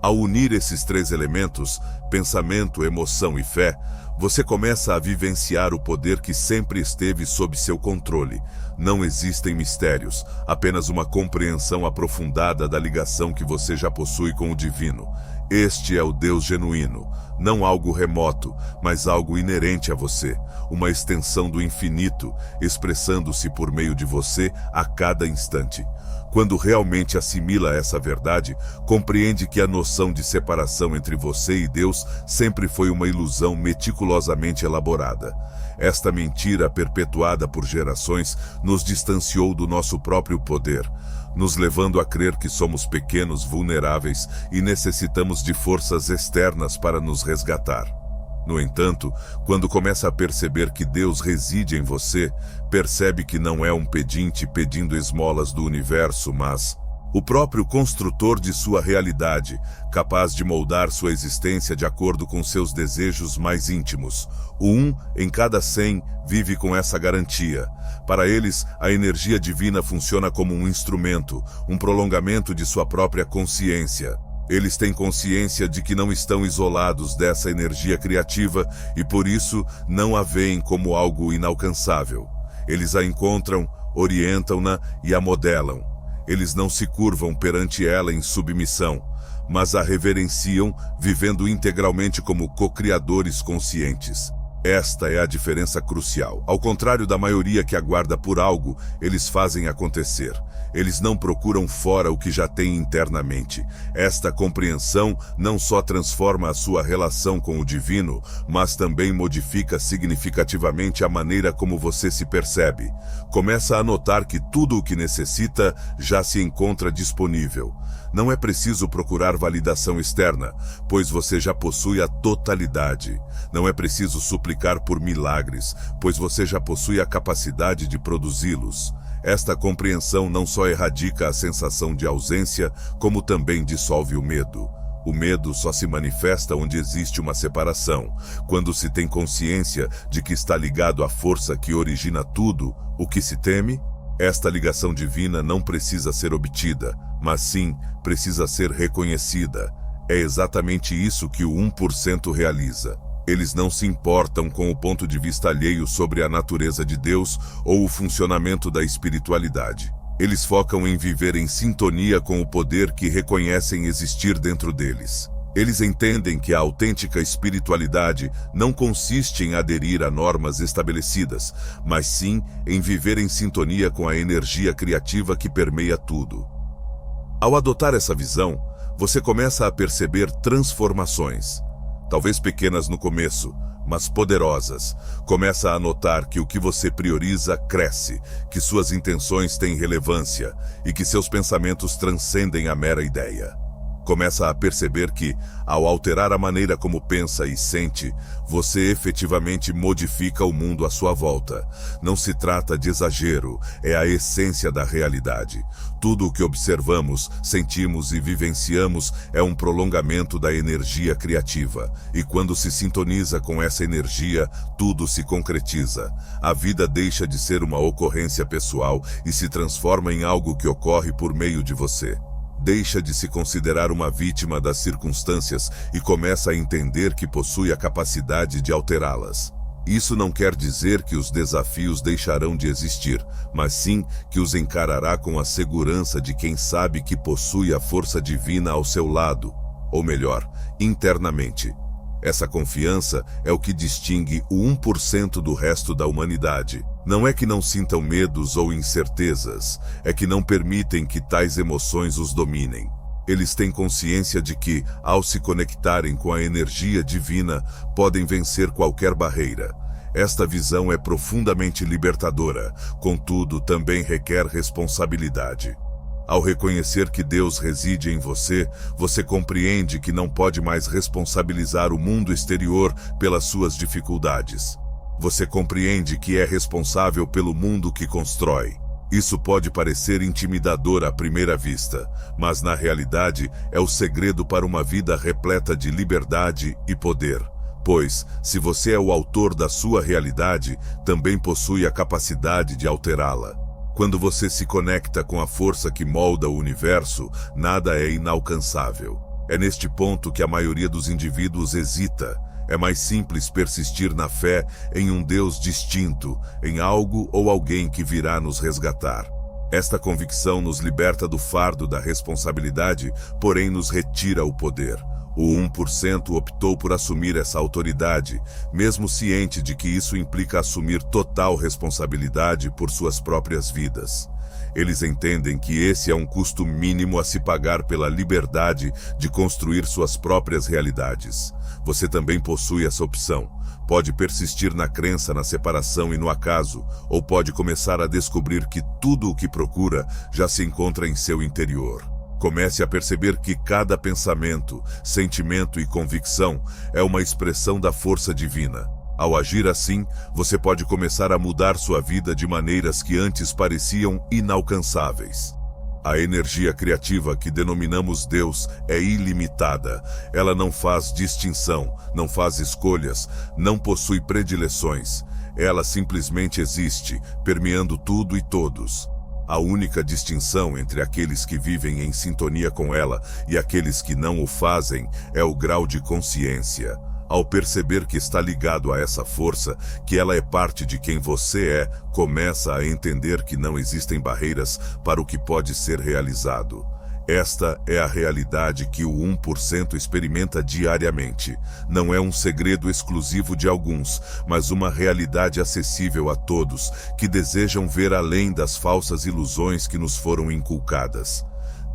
[SPEAKER 1] Ao unir esses três elementos, pensamento, emoção e fé, você começa a vivenciar o poder que sempre esteve sob seu controle. Não existem mistérios, apenas uma compreensão aprofundada da ligação que você já possui com o divino. Este é o Deus genuíno, não algo remoto, mas algo inerente a você, uma extensão do infinito, expressando-se por meio de você a cada instante. Quando realmente assimila essa verdade, compreende que a noção de separação entre você e Deus sempre foi uma ilusão meticulosamente elaborada. Esta mentira, perpetuada por gerações, nos distanciou do nosso próprio poder, nos levando a crer que somos pequenos, vulneráveis e necessitamos de forças externas para nos resgatar. No entanto, quando começa a perceber que Deus reside em você, percebe que não é um pedinte pedindo esmolas do universo, mas o próprio construtor de sua realidade, capaz de moldar sua existência de acordo com seus desejos mais íntimos. O 1 em cada 100 vive com essa garantia. Para eles, a energia divina funciona como um instrumento, um prolongamento de sua própria consciência. Eles têm consciência de que não estão isolados dessa energia criativa e por isso não a veem como algo inalcançável. Eles a encontram, orientam-na e a modelam. Eles não se curvam perante ela em submissão, mas a reverenciam, vivendo integralmente como co-criadores conscientes. Esta é a diferença crucial. Ao contrário da maioria que aguarda por algo, eles fazem acontecer. Eles não procuram fora o que já têm internamente. Esta compreensão não só transforma a sua relação com o divino, mas também modifica significativamente a maneira como você se percebe. Começa a notar que tudo o que necessita já se encontra disponível. Não é preciso procurar validação externa, pois você já possui a totalidade. Não é preciso suplicar por milagres, pois você já possui a capacidade de produzi-los. Esta compreensão não só erradica a sensação de ausência, como também dissolve o medo. O medo só se manifesta onde existe uma separação, quando se tem consciência de que está ligado à força que origina tudo. O que se teme? Esta ligação divina não precisa ser obtida, mas sim precisa ser reconhecida. É exatamente isso que o 1% realiza. Eles não se importam com o ponto de vista alheio sobre a natureza de Deus ou o funcionamento da espiritualidade. Eles focam em viver em sintonia com o poder que reconhecem existir dentro deles. Eles entendem que a autêntica espiritualidade não consiste em aderir a normas estabelecidas, mas sim em viver em sintonia com a energia criativa que permeia tudo. Ao adotar essa visão, você começa a perceber transformações. Talvez pequenas no começo, mas poderosas. Começa a notar que o que você prioriza cresce, que suas intenções têm relevância e que seus pensamentos transcendem a mera ideia. Começa a perceber que, ao alterar a maneira como pensa e sente, você efetivamente modifica o mundo à sua volta. Não se trata de exagero, é a essência da realidade. Tudo o que observamos, sentimos e vivenciamos é um prolongamento da energia criativa. E quando se sintoniza com essa energia, tudo se concretiza. A vida deixa de ser uma ocorrência pessoal e se transforma em algo que ocorre por meio de você. deixa de se considerar uma vítima das circunstâncias e começa a entender que possui a capacidade de alterá-las. Isso não quer dizer que os desafios deixarão de existir, mas sim que os encarará com a segurança de quem sabe que possui a força divina ao seu lado, ou melhor, internamente. Essa confiança é o que distingue o 1% do resto da humanidade. Não é que não sintam medos ou incertezas, é que não permitem que tais emoções os dominem. Eles têm consciência de que, ao se conectarem com a energia divina, podem vencer qualquer barreira. Esta visão é profundamente libertadora, contudo, também requer responsabilidade. Ao reconhecer que Deus reside em você, você compreende que não pode mais responsabilizar o mundo exterior pelas suas dificuldades. Você compreende que é responsável pelo mundo que constrói. Isso pode parecer intimidador à primeira vista, mas na realidade é o segredo para uma vida repleta de liberdade e poder. Pois, se você é o autor da sua realidade, também possui a capacidade de alterá-la. Quando você se conecta com a força que molda o universo, nada é inalcançável. É neste ponto que a maioria dos indivíduos hesita. É mais simples persistir na fé em um Deus distinto, em algo ou alguém que virá nos resgatar. Esta convicção nos liberta do fardo da responsabilidade, porém nos retira o poder. O 1% optou por assumir essa autoridade, mesmo ciente de que isso implica assumir total responsabilidade por suas próprias vidas. Eles entendem que esse é um custo mínimo a se pagar pela liberdade de construir suas próprias realidades. Você também possui essa opção. Pode persistir na crença na separação e no acaso, ou pode começar a descobrir que tudo o que procura já se encontra em seu interior. Comece a perceber que cada pensamento, sentimento e convicção é uma expressão da força divina. Ao agir assim, você pode começar a mudar sua vida de maneiras que antes pareciam inalcançáveis. A energia criativa que denominamos Deus é ilimitada. Ela não faz distinção, não faz escolhas, não possui predileções. Ela simplesmente existe, permeando tudo e todos. A única distinção entre aqueles que vivem em sintonia com ela e aqueles que não o fazem é o grau de consciência. Ao perceber que está ligado a essa força, que ela é parte de quem você é, começa a entender que não existem barreiras para o que pode ser realizado. Esta é a realidade que o 1% experimenta diariamente. Não é um segredo exclusivo de alguns, mas uma realidade acessível a todos que desejam ver além das falsas ilusões que nos foram inculcadas.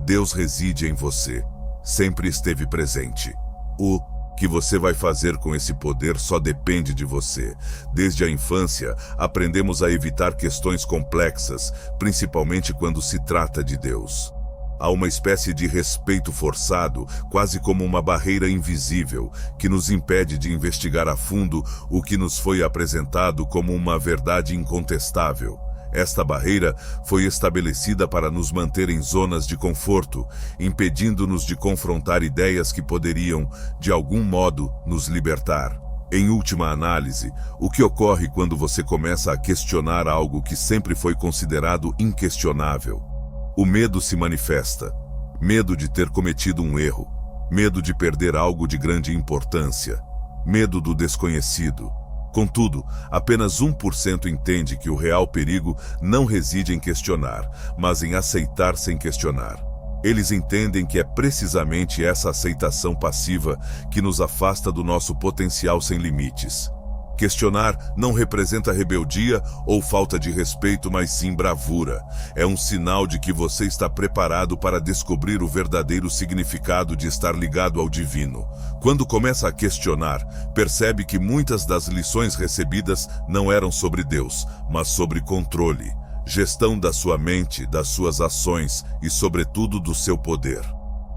[SPEAKER 1] Deus reside em você. Sempre esteve presente. O que você vai fazer com esse poder só depende de você. Desde a infância, aprendemos a evitar questões complexas, principalmente quando se trata de Deus. Há uma espécie de respeito forçado, quase como uma barreira invisível, que nos impede de investigar a fundo o que nos foi apresentado como uma verdade incontestável. Esta barreira foi estabelecida para nos manter em zonas de conforto, impedindo-nos de confrontar ideias que poderiam, de algum modo, nos libertar. Em última análise, o que ocorre quando você começa a questionar algo que sempre foi considerado inquestionável? O medo se manifesta. Medo de ter cometido um erro. Medo de perder algo de grande importância. Medo do desconhecido. Contudo, apenas 1% entende que o real perigo não reside em questionar, mas em aceitar sem questionar. Eles entendem que é precisamente essa aceitação passiva que nos afasta do nosso potencial sem limites. Questionar não representa rebeldia ou falta de respeito, mas sim bravura. É um sinal de que você está preparado para descobrir o verdadeiro significado de estar ligado ao divino. Quando começa a questionar, percebe que muitas das lições recebidas não eram sobre Deus, mas sobre controle, gestão da sua mente, das suas ações e, sobretudo, do seu poder.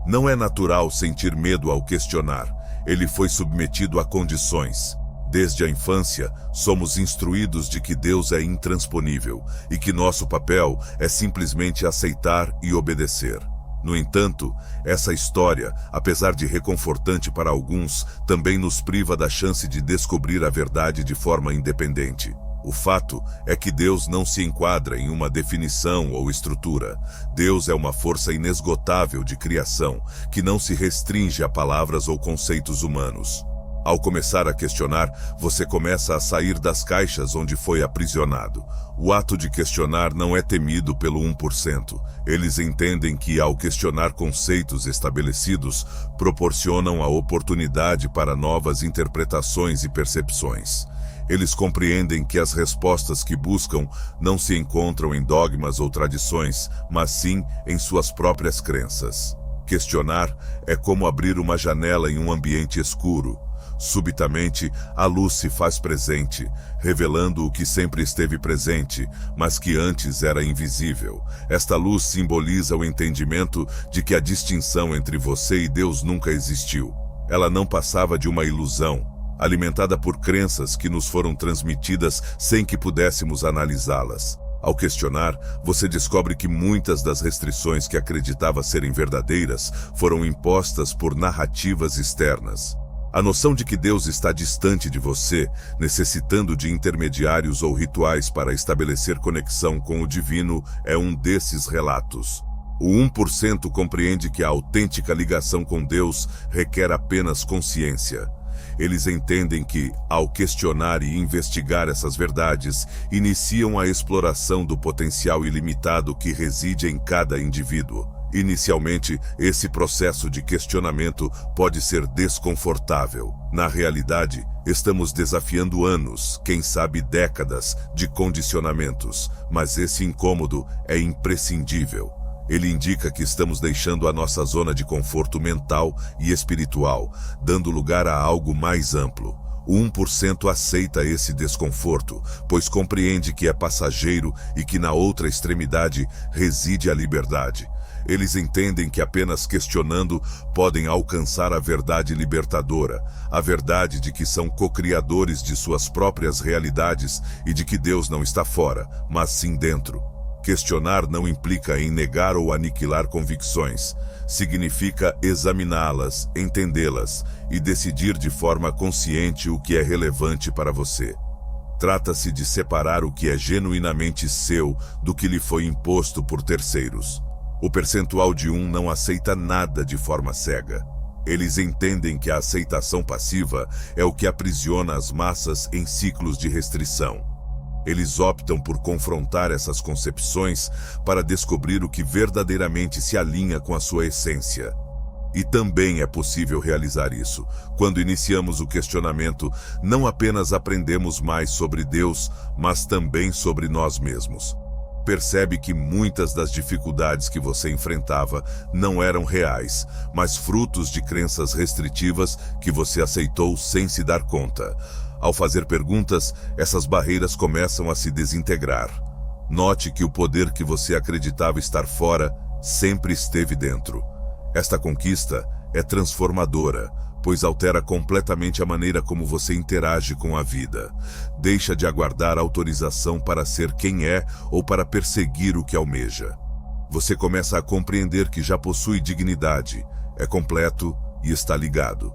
[SPEAKER 1] Não é natural sentir medo ao questionar. Ele foi submetido a condições. Desde a infância, somos instruídos de que Deus é intransponível e que nosso papel é simplesmente aceitar e obedecer. No entanto, essa história, apesar de reconfortante para alguns, também nos priva da chance de descobrir a verdade de forma independente. O fato é que Deus não se enquadra em uma definição ou estrutura. Deus é uma força inesgotável de criação, que não se restringe a palavras ou conceitos humanos. Ao começar a questionar, você começa a sair das caixas onde foi aprisionado. O ato de questionar não é temido pelo 1%. Eles entendem que, ao questionar conceitos estabelecidos, proporcionam a oportunidade para novas interpretações e percepções. Eles compreendem que as respostas que buscam não se encontram em dogmas ou tradições, mas sim em suas próprias crenças. Questionar é como abrir uma janela em um ambiente escuro. Subitamente, a luz se faz presente, revelando o que sempre esteve presente, mas que antes era invisível. Esta luz simboliza o entendimento de que a distinção entre você e Deus nunca existiu. Ela não passava de uma ilusão, alimentada por crenças que nos foram transmitidas sem que pudéssemos analisá-las. Ao questionar, você descobre que muitas das restrições que acreditava serem verdadeiras foram impostas por narrativas externas. A noção de que Deus está distante de você, necessitando de intermediários ou rituais para estabelecer conexão com o divino, é um desses relatos. O 1% compreende que a autêntica ligação com Deus requer apenas consciência. Eles entendem que, ao questionar e investigar essas verdades, iniciam a exploração do potencial ilimitado que reside em cada indivíduo. Inicialmente, esse processo de questionamento pode ser desconfortável. Na realidade, estamos desafiando anos, quem sabe décadas, de condicionamentos, mas esse incômodo é imprescindível. Ele indica que estamos deixando a nossa zona de conforto mental e espiritual, dando lugar a algo mais amplo. O 1% aceita esse desconforto, pois compreende que é passageiro e que na outra extremidade reside a liberdade. Eles entendem que apenas questionando podem alcançar a verdade libertadora, a verdade de que são co-criadores de suas próprias realidades e de que Deus não está fora, mas sim dentro. Questionar não implica em negar ou aniquilar convicções. Significa examiná-las, entendê-las e decidir de forma consciente o que é relevante para você. Trata-se de separar o que é genuinamente seu do que lhe foi imposto por terceiros. O percentual de 1 não aceita nada de forma cega. Eles entendem que a aceitação passiva é o que aprisiona as massas em ciclos de restrição. Eles optam por confrontar essas concepções para descobrir o que verdadeiramente se alinha com a sua essência. E também é possível realizar isso. Quando iniciamos o questionamento, não apenas aprendemos mais sobre Deus, mas também sobre nós mesmos. Percebe que muitas das dificuldades que você enfrentava não eram reais, mas frutos de crenças restritivas que você aceitou sem se dar conta. Ao fazer perguntas, essas barreiras começam a se desintegrar. Note que o poder que você acreditava estar fora sempre esteve dentro. Esta conquista é transformadora, pois altera completamente a maneira como você interage com a vida. Deixa de aguardar autorização para ser quem é ou para perseguir o que almeja. Você começa a compreender que já possui dignidade, é completo e está ligado.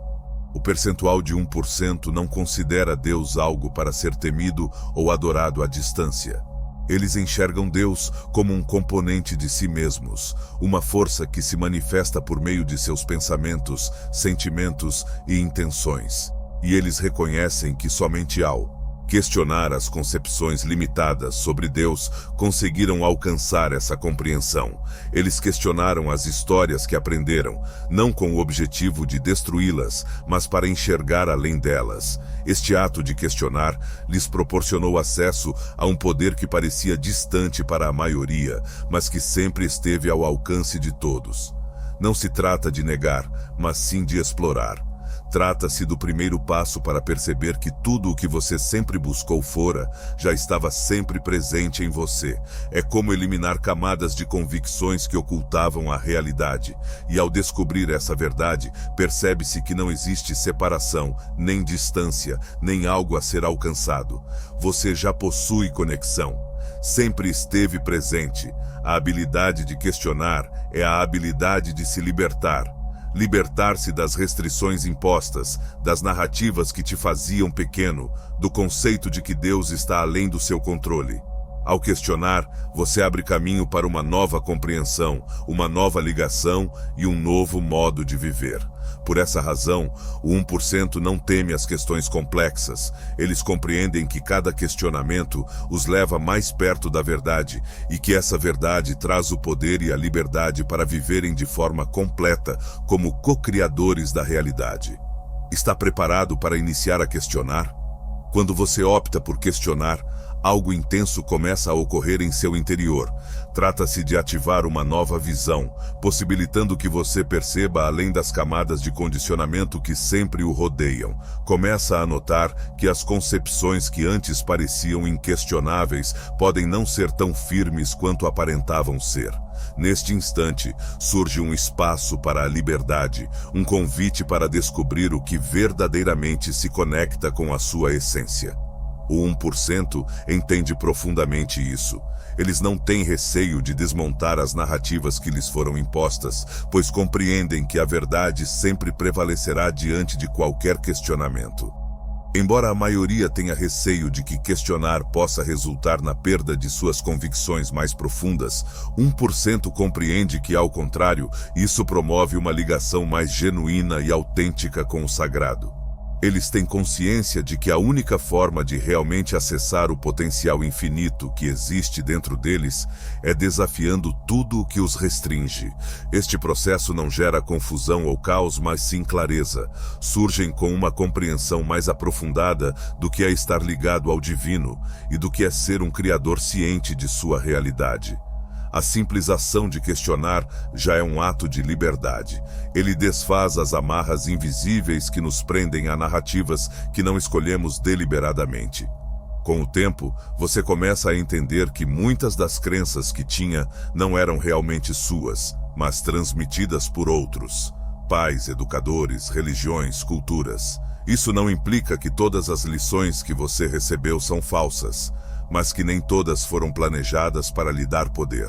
[SPEAKER 1] O percentual de 1% não considera Deus algo para ser temido ou adorado à distância. Eles enxergam Deus como um componente de si mesmos, uma força que se manifesta por meio de seus pensamentos, sentimentos e intenções. E eles reconhecem que somente ao questionar as concepções limitadas sobre Deus, conseguiram alcançar essa compreensão. Eles questionaram as histórias que aprenderam, não com o objetivo de destruí-las, mas para enxergar além delas. Este ato de questionar lhes proporcionou acesso a um poder que parecia distante para a maioria, mas que sempre esteve ao alcance de todos. Não se trata de negar, mas sim de explorar. Trata-se do primeiro passo para perceber que tudo o que você sempre buscou fora já estava sempre presente em você. É como eliminar camadas de convicções que ocultavam a realidade. E ao descobrir essa verdade, percebe-se que não existe separação, nem distância, nem algo a ser alcançado. Você já possui conexão. Sempre esteve presente. A habilidade de questionar é a habilidade de se libertar. libertar-se das restrições impostas, das narrativas que te faziam pequeno, do conceito de que Deus está além do seu controle. Ao questionar, você abre caminho para uma nova compreensão, uma nova ligação e um novo modo de viver. Por essa razão, o 1% não teme as questões complexas. Eles compreendem que cada questionamento os leva mais perto da verdade e que essa verdade traz o poder e a liberdade para viverem de forma completa como co-criadores da realidade. Está preparado para iniciar a questionar? Quando você opta por questionar, algo intenso começa a ocorrer em seu interior. Trata-se de ativar uma nova visão, possibilitando que você perceba além das camadas de condicionamento que sempre o rodeiam. Começa a notar que as concepções que antes pareciam inquestionáveis podem não ser tão firmes quanto aparentavam ser. Neste instante, surge um espaço para a liberdade, um convite para descobrir o que verdadeiramente se conecta com a sua essência. O 1% entende profundamente isso. Eles não têm receio de desmontar as narrativas que lhes foram impostas, pois compreendem que a verdade sempre prevalecerá diante de qualquer questionamento. Embora a maioria tenha receio de que questionar possa resultar na perda de suas convicções mais profundas, 1% compreende que, ao contrário, isso promove uma ligação mais genuína e autêntica com o sagrado. Eles têm consciência de que a única forma de realmente acessar o potencial infinito que existe dentro deles é desafiando tudo o que os restringe. Este processo não gera confusão ou caos, mas sim clareza. Surgem com uma compreensão mais aprofundada do que é estar ligado ao divino e do que é ser um criador ciente de sua realidade. A simples ação de questionar já é um ato de liberdade. Ele desfaz as amarras invisíveis que nos prendem a narrativas que não escolhemos deliberadamente. Com o tempo, você começa a entender que muitas das crenças que tinha não eram realmente suas, mas transmitidas por outros. Pais, educadores, religiões, culturas. Isso não implica que todas as lições que você recebeu são falsas, mas que nem todas foram planejadas para lhe dar poder.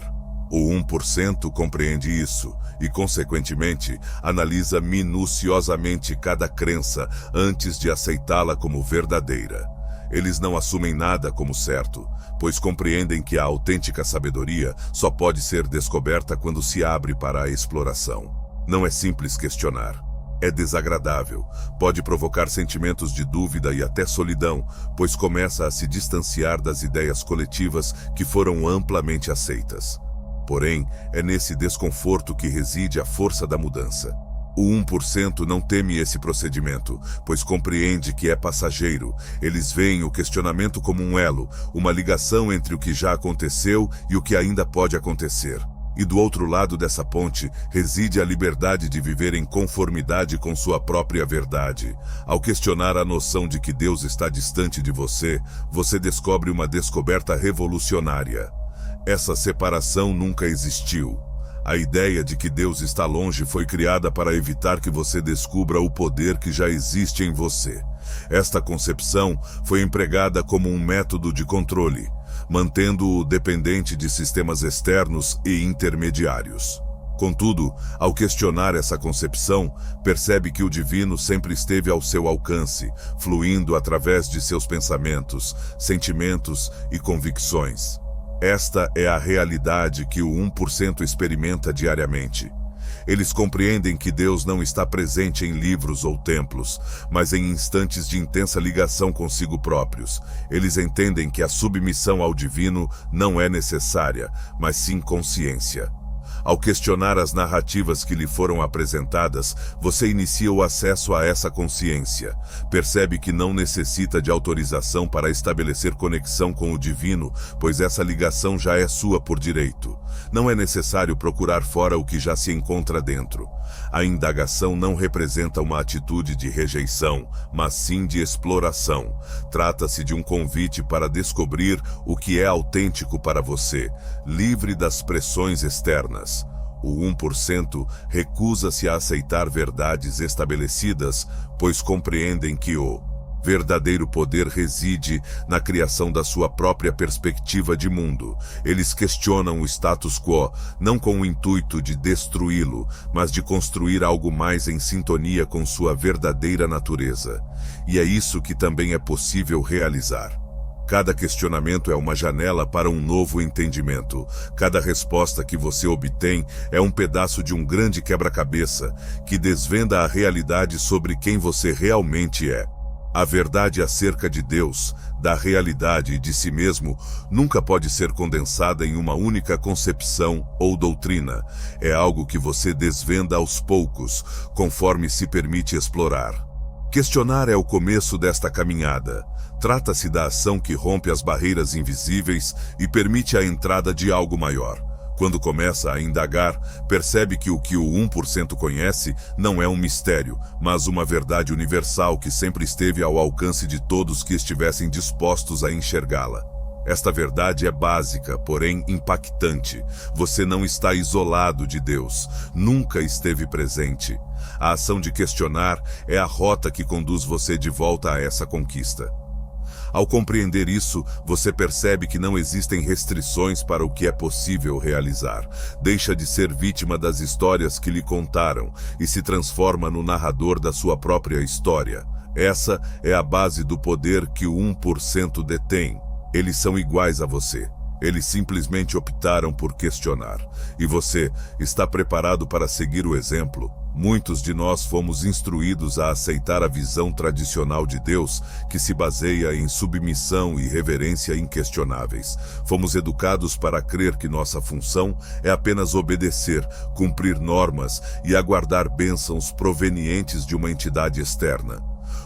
[SPEAKER 1] O 1% compreende isso e, consequentemente, analisa minuciosamente cada crença antes de aceitá-la como verdadeira. Eles não assumem nada como certo, pois compreendem que a autêntica sabedoria só pode ser descoberta quando se abre para a exploração. Não é simples questionar. É desagradável, pode provocar sentimentos de dúvida e até solidão, pois começa a se distanciar das ideias coletivas que foram amplamente aceitas. Porém, é nesse desconforto que reside a força da mudança. O 1% não teme esse procedimento, pois compreende que é passageiro. Eles veem o questionamento como um elo, uma ligação entre o que já aconteceu e o que ainda pode acontecer. E do outro lado dessa ponte reside a liberdade de viver em conformidade com sua própria verdade. Ao questionar a noção de que Deus está distante de você, você descobre uma descoberta revolucionária. Essa separação nunca existiu. A ideia de que Deus está longe foi criada para evitar que você descubra o poder que já existe em você. Esta concepção foi empregada como um método de controle, mantendo-o dependente de sistemas externos e intermediários. Contudo, ao questionar essa concepção, percebe que o divino sempre esteve ao seu alcance, fluindo através de seus pensamentos, sentimentos e convicções. Esta é a realidade que o 1% experimenta diariamente. Eles compreendem que Deus não está presente em livros ou templos, mas em instantes de intensa ligação consigo próprios. Eles entendem que a submissão ao divino não é necessária, mas sim consciência. Ao questionar as narrativas que lhe foram apresentadas, você inicia o acesso a essa consciência. Percebe que não necessita de autorização para estabelecer conexão com o divino, pois essa ligação já é sua por direito. Não é necessário procurar fora o que já se encontra dentro. A indagação não representa uma atitude de rejeição, mas sim de exploração. Trata-se de um convite para descobrir o que é autêntico para você, livre das pressões externas. O 1% recusa-se a aceitar verdades estabelecidas, pois compreendem que o Verdadeiro poder reside na criação da sua própria perspectiva de mundo. Eles questionam o status quo, não com o intuito de destruí-lo, mas de construir algo mais em sintonia com sua verdadeira natureza. E é isso que também é possível realizar. Cada questionamento é uma janela para um novo entendimento. Cada resposta que você obtém é um pedaço de um grande quebra-cabeça que desvenda a realidade sobre quem você realmente é. A verdade acerca de Deus, da realidade e de si mesmo nunca pode ser condensada em uma única concepção ou doutrina. É algo que você desvenda aos poucos, conforme se permite explorar. Questionar é o começo desta caminhada. Trata-se da ação que rompe as barreiras invisíveis e permite a entrada de algo maior. Quando começa a indagar, percebe que o 1% conhece não é um mistério, mas uma verdade universal que sempre esteve ao alcance de todos que estivessem dispostos a enxergá-la. Esta verdade é básica, porém impactante. Você não está isolado de Deus, nunca esteve presente. A ação de questionar é a rota que conduz você de volta a essa conquista. Ao compreender isso, você percebe que não existem restrições para o que é possível realizar. Deixa de ser vítima das histórias que lhe contaram e se transforma no narrador da sua própria história. Essa é a base do poder que o 1% detém. Eles são iguais a você. Eles simplesmente optaram por questionar. E você está preparado para seguir o exemplo? Muitos de nós fomos instruídos a aceitar a visão tradicional de Deus, que se baseia em submissão e reverência inquestionáveis. Fomos educados para crer que nossa função é apenas obedecer, cumprir normas e aguardar bênçãos provenientes de uma entidade externa.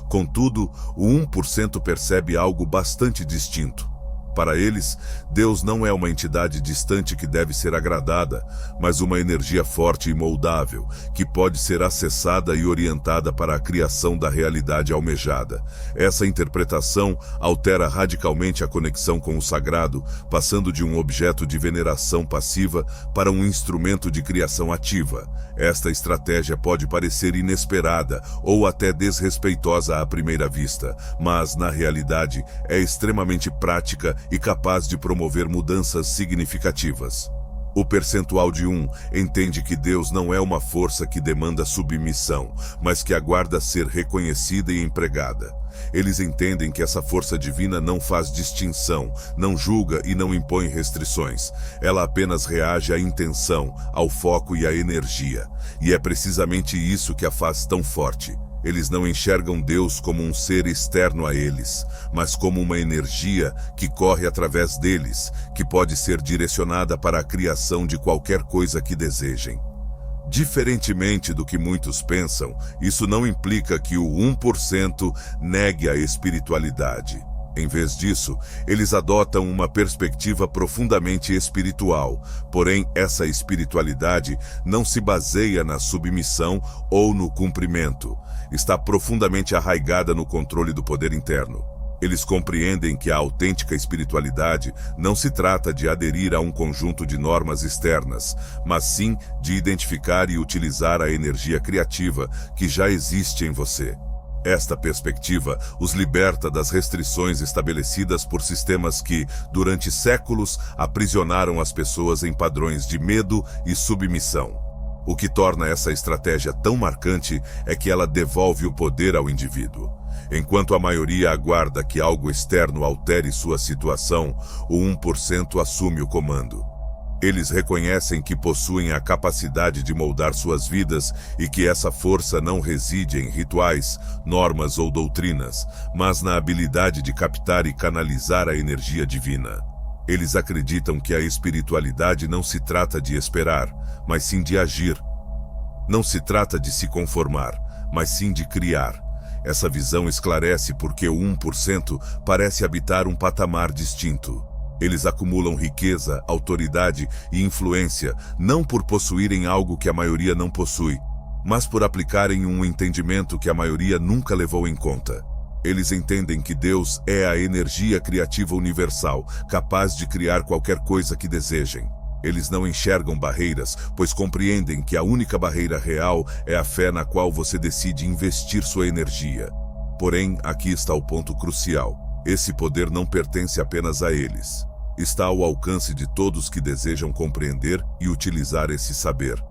[SPEAKER 1] Contudo, o 1% percebe algo bastante distinto. Para eles, Deus não é uma entidade distante que deve ser agradada, mas uma energia forte e moldável, que pode ser acessada e orientada para a criação da realidade almejada. Essa interpretação altera radicalmente a conexão com o sagrado, passando de um objeto de veneração passiva para um instrumento de criação ativa. Esta estratégia pode parecer inesperada ou até desrespeitosa à primeira vista, mas, na realidade, é extremamente prática e capaz de promover mudanças significativas. O percentual de 1 entende que Deus não é uma força que demanda submissão, mas que aguarda ser reconhecida e empregada. Eles entendem que essa força divina não faz distinção, não julga e não impõe restrições. Ela apenas reage à intenção, ao foco e à energia. E é precisamente isso que a faz tão forte. Eles não enxergam Deus como um ser externo a eles, mas como uma energia que corre através deles, que pode ser direcionada para a criação de qualquer coisa que desejem. Diferentemente do que muitos pensam, isso não implica que o 1% negue a espiritualidade. Em vez disso, eles adotam uma perspectiva profundamente espiritual. Porém, essa espiritualidade não se baseia na submissão ou no cumprimento. Está profundamente arraigada no controle do poder interno. Eles compreendem que a autêntica espiritualidade não se trata de aderir a um conjunto de normas externas, mas sim de identificar e utilizar a energia criativa que já existe em você. Esta perspectiva os liberta das restrições estabelecidas por sistemas que, durante séculos, aprisionaram as pessoas em padrões de medo e submissão. O que torna essa estratégia tão marcante é que ela devolve o poder ao indivíduo. Enquanto a maioria aguarda que algo externo altere sua situação, o 1% assume o comando. Eles reconhecem que possuem a capacidade de moldar suas vidas e que essa força não reside em rituais, normas ou doutrinas, mas na habilidade de captar e canalizar a energia divina. Eles acreditam que a espiritualidade não se trata de esperar, mas sim de agir. Não se trata de se conformar, mas sim de criar. Essa visão esclarece porque o 1% parece habitar um patamar distinto. Eles acumulam riqueza, autoridade e influência, não por possuírem algo que a maioria não possui, mas por aplicarem um entendimento que a maioria nunca levou em conta. Eles entendem que Deus é a energia criativa universal, capaz de criar qualquer coisa que desejem. Eles não enxergam barreiras, pois compreendem que a única barreira real é a fé na qual você decide investir sua energia. Porém, aqui está o ponto crucial. Esse poder não pertence apenas a eles. Está ao alcance de todos que desejam compreender e utilizar esse saber.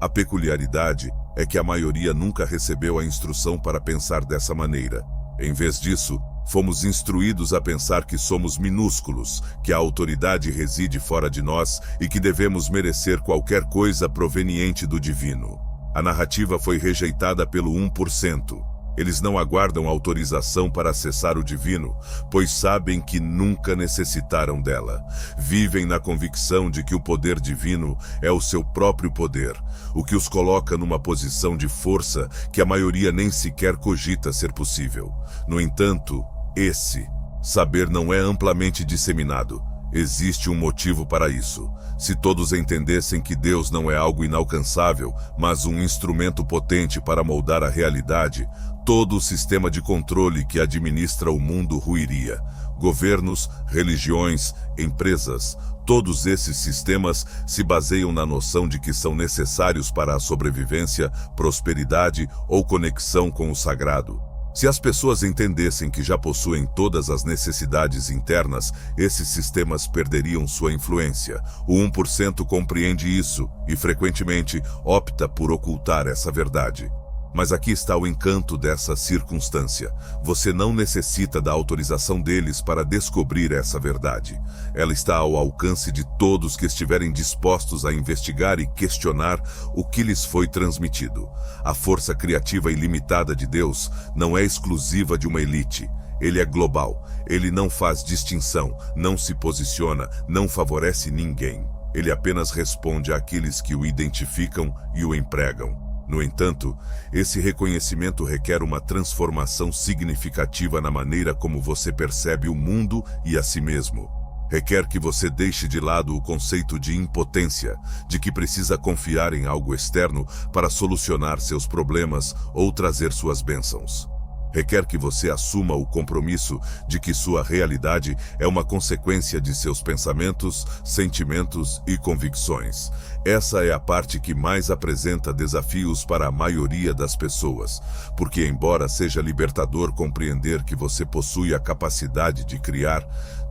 [SPEAKER 1] A peculiaridade é que a maioria nunca recebeu a instrução para pensar dessa maneira. Em vez disso, fomos instruídos a pensar que somos minúsculos, que a autoridade reside fora de nós e que devemos merecer qualquer coisa proveniente do divino. A narrativa foi rejeitada pelo 1%. Eles não aguardam autorização para acessar o divino, pois sabem que nunca necessitaram dela. Vivem na convicção de que o poder divino é o seu próprio poder, o que os coloca numa posição de força que a maioria nem sequer cogita ser possível. No entanto, esse saber não é amplamente disseminado. Existe um motivo para isso. Se todos entendessem que Deus não é algo inalcançável, mas um instrumento potente para moldar a realidade, todo o sistema de controle que administra o mundo ruiria. Governos, religiões, empresas, todos esses sistemas se baseiam na noção de que são necessários para a sobrevivência, prosperidade ou conexão com o sagrado. Se as pessoas entendessem que já possuem todas as necessidades internas, esses sistemas perderiam sua influência. O 1% compreende isso e, frequentemente, opta por ocultar essa verdade. Mas aqui está o encanto dessa circunstância. Você não necessita da autorização deles para descobrir essa verdade. Ela está ao alcance de todos que estiverem dispostos a investigar e questionar o que lhes foi transmitido. A força criativa ilimitada de Deus não é exclusiva de uma elite. Ele é global. Ele não faz distinção, não se posiciona, não favorece ninguém. Ele apenas responde àqueles que o identificam e o empregam. No entanto, esse reconhecimento requer uma transformação significativa na maneira como você percebe o mundo e a si mesmo. Requer que você deixe de lado o conceito de impotência, de que precisa confiar em algo externo para solucionar seus problemas ou trazer suas bênçãos. Requer que você assuma o compromisso de que sua realidade é uma consequência de seus pensamentos, sentimentos e convicções. Essa é a parte que mais apresenta desafios para a maioria das pessoas, porque embora seja libertador compreender que você possui a capacidade de criar,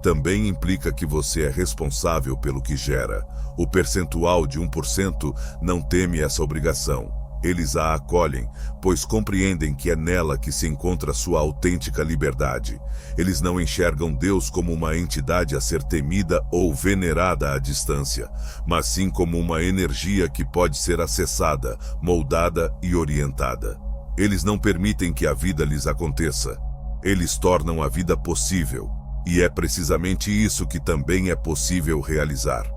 [SPEAKER 1] também implica que você é responsável pelo que gera. O percentual de 1% não teme essa obrigação. Eles a acolhem, pois compreendem que é nela que se encontra sua autêntica liberdade. Eles não enxergam Deus como uma entidade a ser temida ou venerada à distância, mas sim como uma energia que pode ser acessada, moldada e orientada. Eles não permitem que a vida lhes aconteça. Eles tornam a vida possível, e é precisamente isso que também é possível realizar.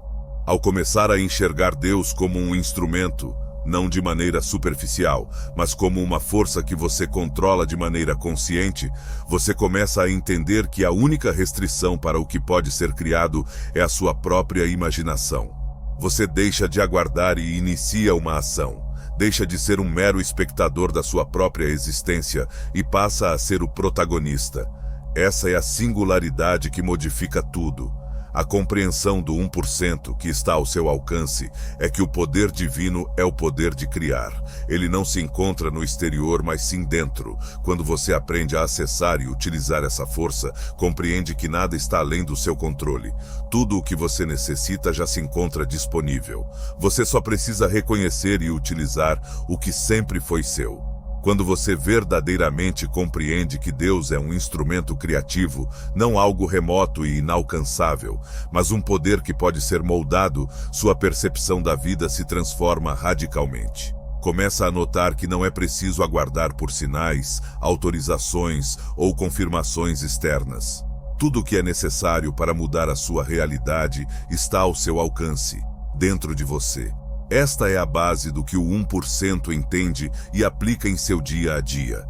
[SPEAKER 1] Ao começar a enxergar Deus como um instrumento, não de maneira superficial, mas como uma força que você controla de maneira consciente, você começa a entender que a única restrição para o que pode ser criado é a sua própria imaginação. Você deixa de aguardar e inicia uma ação. Deixa de ser um mero espectador da sua própria existência e passa a ser o protagonista. Essa é a singularidade que modifica tudo. A compreensão do 1% que está ao seu alcance é que o poder divino é o poder de criar. Ele não se encontra no exterior, mas sim dentro. Quando você aprende a acessar e utilizar essa força, compreende que nada está além do seu controle. Tudo o que você necessita já se encontra disponível. Você só precisa reconhecer e utilizar o que sempre foi seu. Quando você verdadeiramente compreende que Deus é um instrumento criativo, não algo remoto e inalcançável, mas um poder que pode ser moldado, sua percepção da vida se transforma radicalmente. Começa a notar que não é preciso aguardar por sinais, autorizações ou confirmações externas. Tudo o que é necessário para mudar a sua realidade está ao seu alcance, dentro de você. Esta é a base do que o 1% entende e aplica em seu dia a dia.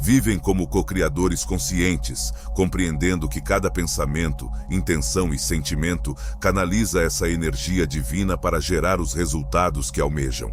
[SPEAKER 1] Vivem como co-criadores conscientes, compreendendo que cada pensamento, intenção e sentimento canaliza essa energia divina para gerar os resultados que almejam.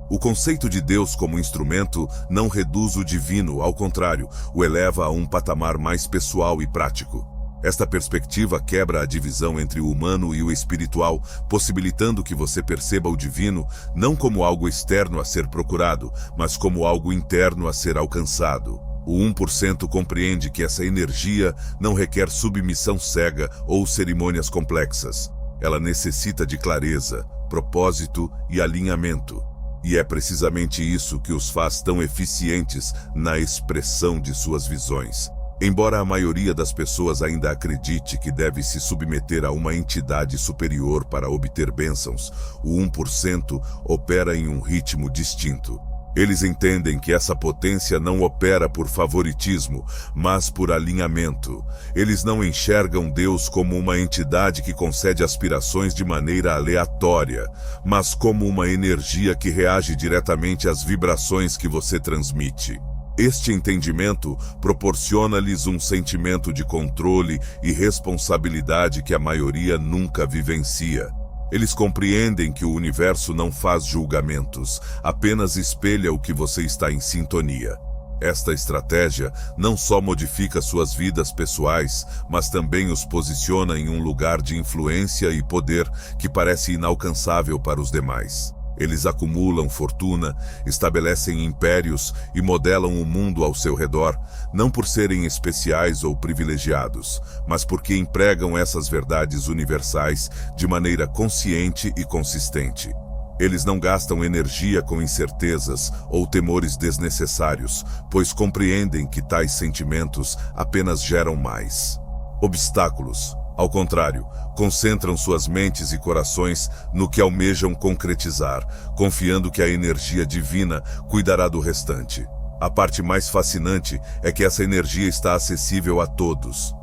[SPEAKER 1] O conceito de Deus como instrumento não reduz o divino, ao contrário, o eleva a um patamar mais pessoal e prático. Esta perspectiva quebra a divisão entre o humano e o espiritual, possibilitando que você perceba o divino não como algo externo a ser procurado, mas como algo interno a ser alcançado. O 1% compreende que essa energia não requer submissão cega ou cerimônias complexas. Ela necessita de clareza, propósito e alinhamento. E é precisamente isso que os faz tão eficientes na expressão de suas visões. Embora a maioria das pessoas ainda acredite que deve se submeter a uma entidade superior para obter bênçãos, o 1% opera em um ritmo distinto. Eles entendem que essa potência não opera por favoritismo, mas por alinhamento. Eles não enxergam Deus como uma entidade que concede aspirações de maneira aleatória, mas como uma energia que reage diretamente às vibrações que você transmite. Este entendimento proporciona-lhes um sentimento de controle e responsabilidade que a maioria nunca vivencia. Eles compreendem que o universo não faz julgamentos, apenas espelha o que você está em sintonia. Esta estratégia não só modifica suas vidas pessoais, mas também os posiciona em um lugar de influência e poder que parece inalcançável para os demais. Eles acumulam fortuna, estabelecem impérios e modelam o mundo ao seu redor, não por serem especiais ou privilegiados, mas porque empregam essas verdades universais de maneira consciente e consistente. Eles não gastam energia com incertezas ou temores desnecessários, pois compreendem que tais sentimentos apenas geram mais obstáculos. Ao contrário, concentram suas mentes e corações no que almejam concretizar, confiando que a energia divina cuidará do restante. A parte mais fascinante é que essa energia está acessível a todos.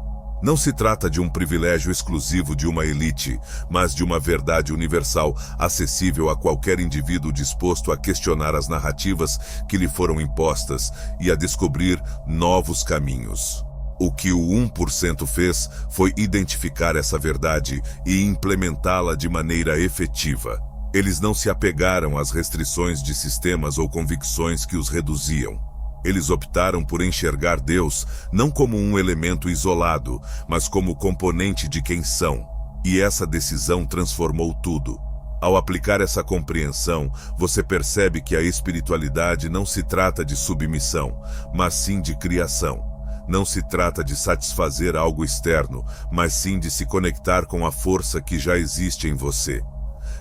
[SPEAKER 1] Não se trata de um privilégio exclusivo de uma elite, mas de uma verdade universal, acessível a qualquer indivíduo disposto a questionar as narrativas que lhe foram impostas e a descobrir novos caminhos. O que o 1% fez foi identificar essa verdade e implementá-la de maneira efetiva. Eles não se apegaram às restrições de sistemas ou convicções que os reduziam. Eles optaram por enxergar Deus não como um elemento isolado, mas como componente de quem são. E essa decisão transformou tudo. Ao aplicar essa compreensão, você percebe que a espiritualidade não se trata de submissão, mas sim de criação. Não se trata de satisfazer algo externo, mas sim de se conectar com a força que já existe em você.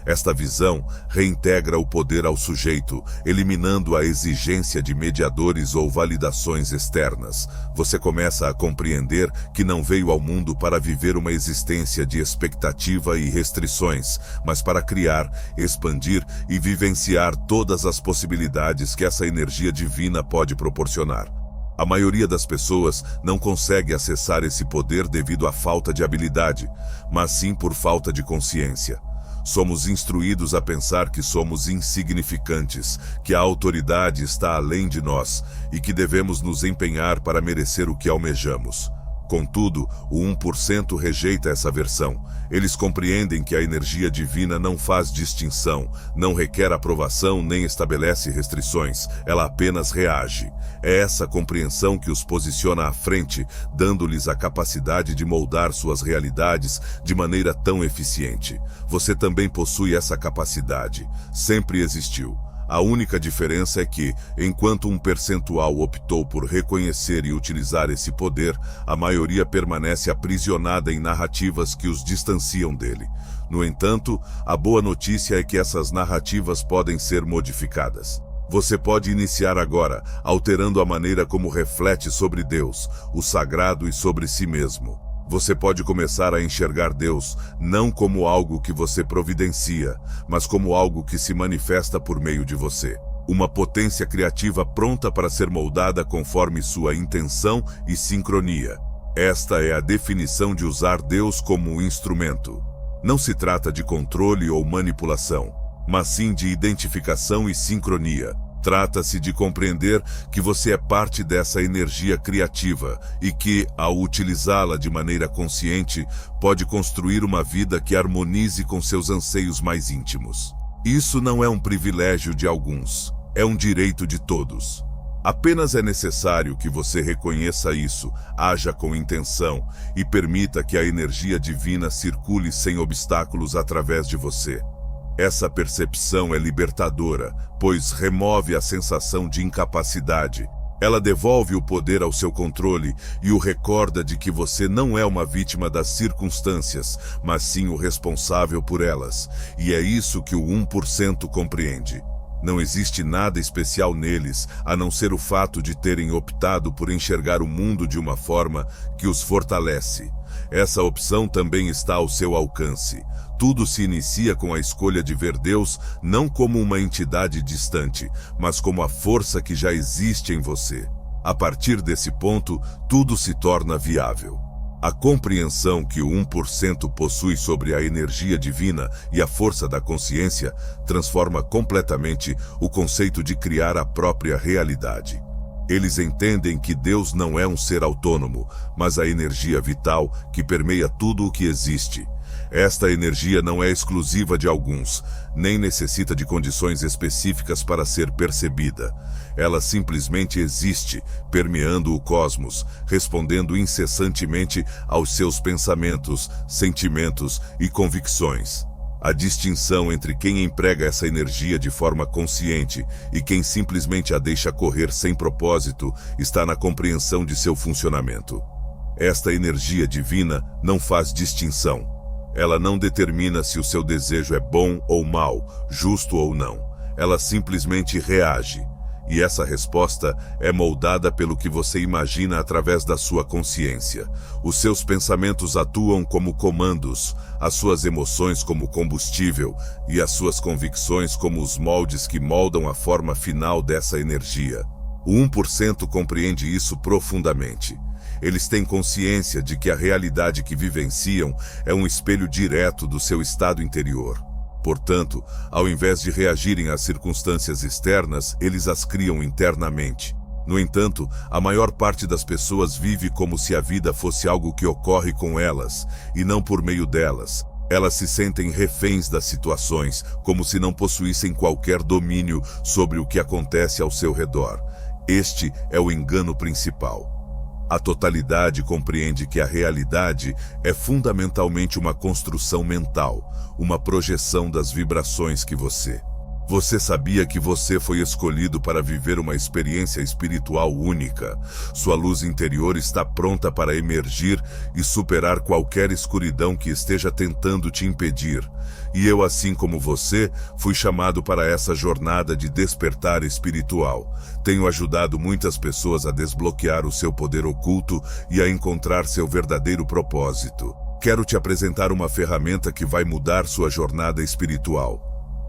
[SPEAKER 1] Esta visão reintegra o poder ao sujeito, eliminando a exigência de mediadores ou validações externas. Você começa a compreender que não veio ao mundo para viver uma existência de expectativa e restrições, mas para criar, expandir e vivenciar todas as possibilidades que essa energia divina pode proporcionar. A maioria das pessoas não consegue acessar esse poder devido à falta de habilidade, mas sim por falta de consciência. Somos instruídos a pensar que somos insignificantes, que a autoridade está além de nós e que devemos nos empenhar para merecer o que almejamos. Contudo, o 1% rejeita essa versão. Eles compreendem que a energia divina não faz distinção, não requer aprovação nem estabelece restrições, ela apenas reage. É essa compreensão que os posiciona à frente, dando-lhes a capacidade de moldar suas realidades de maneira tão eficiente. Você também possui essa capacidade. Sempre existiu. A única diferença é que, enquanto um percentual optou por reconhecer e utilizar esse poder, a maioria permanece aprisionada em narrativas que os distanciam dele. No entanto, a boa notícia é que essas narrativas podem ser modificadas. Você pode iniciar agora, alterando a maneira como reflete sobre Deus, o sagrado e sobre si mesmo. Você pode começar a enxergar Deus não como algo que você providencia, mas como algo que se manifesta por meio de você. Uma potência criativa pronta para ser moldada conforme sua intenção e sincronia. Esta é a definição de usar Deus como um instrumento. Não se trata de controle ou manipulação, mas sim de identificação e sincronia. Trata-se de compreender que você é parte dessa energia criativa e que, ao utilizá-la de maneira consciente, pode construir uma vida que harmonize com seus anseios mais íntimos. Isso não é um privilégio de alguns, é um direito de todos. Apenas é necessário que você reconheça isso, haja com intenção e permita que a energia divina circule sem obstáculos através de você. Essa percepção é libertadora, pois remove a sensação de incapacidade. Ela devolve o poder ao seu controle e o recorda de que você não é uma vítima das circunstâncias, mas sim o responsável por elas. E é isso que o 1% compreende. Não existe nada especial neles, a não ser o fato de terem optado por enxergar o mundo de uma forma que os fortalece. Essa opção também está ao seu alcance. Tudo se inicia com a escolha de ver Deus não como uma entidade distante, mas como a força que já existe em você. A partir desse ponto, tudo se torna viável. A compreensão que o 1% possui sobre a energia divina e a força da consciência transforma completamente o conceito de criar a própria realidade. Eles entendem que Deus não é um ser autônomo, mas a energia vital que permeia tudo o que existe. Esta energia não é exclusiva de alguns, nem necessita de condições específicas para ser percebida. Ela simplesmente existe, permeando o cosmos, respondendo incessantemente aos seus pensamentos, sentimentos e convicções. A distinção entre quem emprega essa energia de forma consciente e quem simplesmente a deixa correr sem propósito está na compreensão de seu funcionamento. Esta energia divina não faz distinção. Ela não determina se o seu desejo é bom ou mau, justo ou não. Ela simplesmente reage. E essa resposta é moldada pelo que você imagina através da sua consciência. Os seus pensamentos atuam como comandos, as suas emoções como combustível e as suas convicções como os moldes que moldam a forma final dessa energia. O 1% compreende isso profundamente. Eles têm consciência de que a realidade que vivenciam é um espelho direto do seu estado interior. Portanto, ao invés de reagirem às circunstâncias externas, eles as criam internamente. No entanto, a maior parte das pessoas vive como se a vida fosse algo que ocorre com elas, e não por meio delas. Elas se sentem reféns das situações, como se não possuíssem qualquer domínio sobre o que acontece ao seu redor. Este é o engano principal. A totalidade compreende que a realidade é fundamentalmente uma construção mental, uma projeção das vibrações que Você sabia que você foi escolhido para viver uma experiência espiritual única? Sua luz interior está pronta para emergir e superar qualquer escuridão que esteja tentando te impedir. E eu, assim como você, fui chamado para essa jornada de despertar espiritual. Tenho ajudado muitas pessoas a desbloquear o seu poder oculto e a encontrar seu verdadeiro propósito. Quero te apresentar uma ferramenta que vai mudar sua jornada espiritual.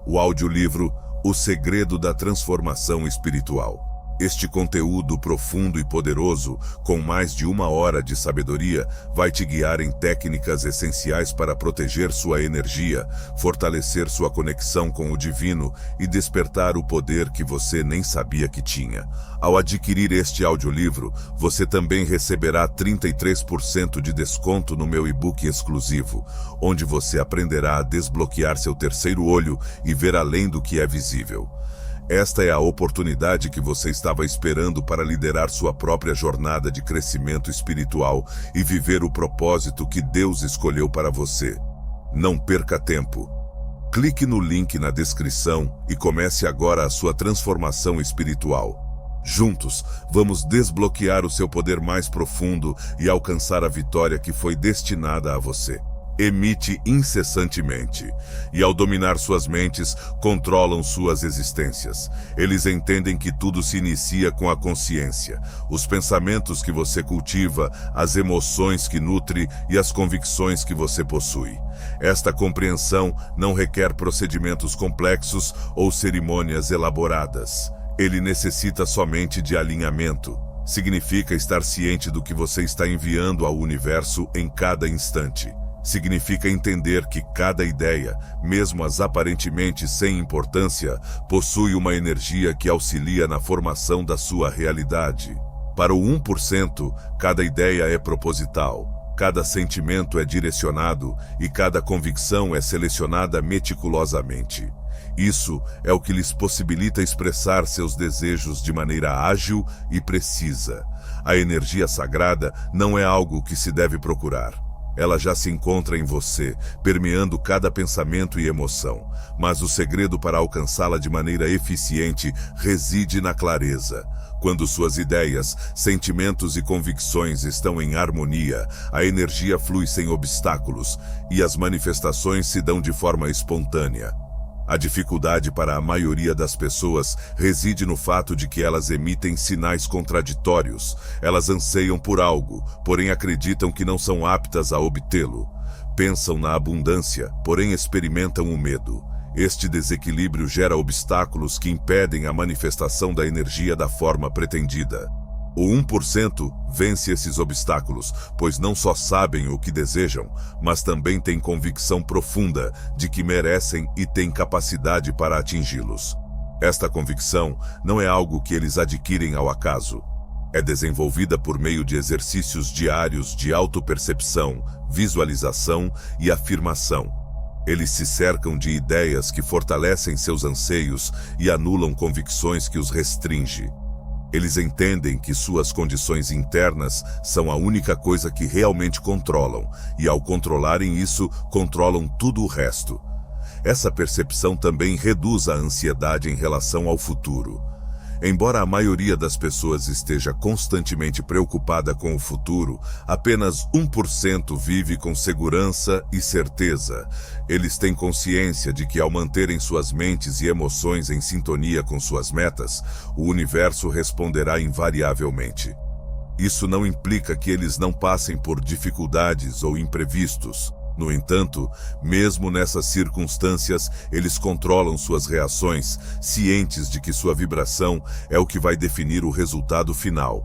[SPEAKER 1] O audiolivro O Segredo da Transformação Espiritual. Este conteúdo profundo e poderoso, com mais de 1 hora de sabedoria, vai te guiar em técnicas essenciais para proteger sua energia, fortalecer sua conexão com o divino e despertar o poder que você nem sabia que tinha. Ao adquirir este audiolivro, você também receberá 33% de desconto no meu e-book exclusivo, onde você aprenderá a desbloquear seu terceiro olho e ver além do que é visível. Esta é a oportunidade que você estava esperando para liderar sua própria jornada de crescimento espiritual e viver o propósito que Deus escolheu para você. Não perca tempo. Clique no link na descrição e comece agora a sua transformação espiritual. Juntos, vamos desbloquear o seu poder mais profundo e alcançar a vitória que foi destinada a você. Emite incessantemente, e ao dominar suas mentes, controlam suas existências. Eles entendem que tudo se inicia com a consciência, os pensamentos que você cultiva, as emoções que nutre e as convicções que você possui. Esta compreensão não requer procedimentos complexos ou cerimônias elaboradas. Ele necessita somente de alinhamento. Significa estar ciente do que você está enviando ao universo em cada instante. Significa entender que cada ideia, mesmo as aparentemente sem importância, possui uma energia que auxilia na formação da sua realidade. Para o 1%, cada ideia é proposital, cada sentimento é direcionado e cada convicção é selecionada meticulosamente. Isso é o que lhes possibilita expressar seus desejos de maneira ágil e precisa. A energia sagrada não é algo que se deve procurar. Ela já se encontra em você, permeando cada pensamento e emoção. Mas o segredo para alcançá-la de maneira eficiente reside na clareza. Quando suas ideias, sentimentos e convicções estão em harmonia, a energia flui sem obstáculos e as manifestações se dão de forma espontânea. A dificuldade para a maioria das pessoas reside no fato de que elas emitem sinais contraditórios. Elas anseiam por algo, porém acreditam que não são aptas a obtê-lo. Pensam na abundância, porém experimentam o medo. Este desequilíbrio gera obstáculos que impedem a manifestação da energia da forma pretendida. O 1% vence esses obstáculos, pois não só sabem o que desejam, mas também têm convicção profunda de que merecem e têm capacidade para atingi-los. Esta convicção não é algo que eles adquirem ao acaso. É desenvolvida por meio de exercícios diários de autopercepção, visualização e afirmação. Eles se cercam de ideias que fortalecem seus anseios e anulam convicções que os restringem. Eles entendem que suas condições internas são a única coisa que realmente controlam, e ao controlarem isso, controlam tudo o resto. Essa percepção também reduz a ansiedade em relação ao futuro. Embora a maioria das pessoas esteja constantemente preocupada com o futuro, apenas 1% vive com segurança e certeza. Eles têm consciência de que ao manterem suas mentes e emoções em sintonia com suas metas, o universo responderá invariavelmente. Isso não implica que eles não passem por dificuldades ou imprevistos. No entanto, mesmo nessas circunstâncias, eles controlam suas reações, cientes de que sua vibração é o que vai definir o resultado final.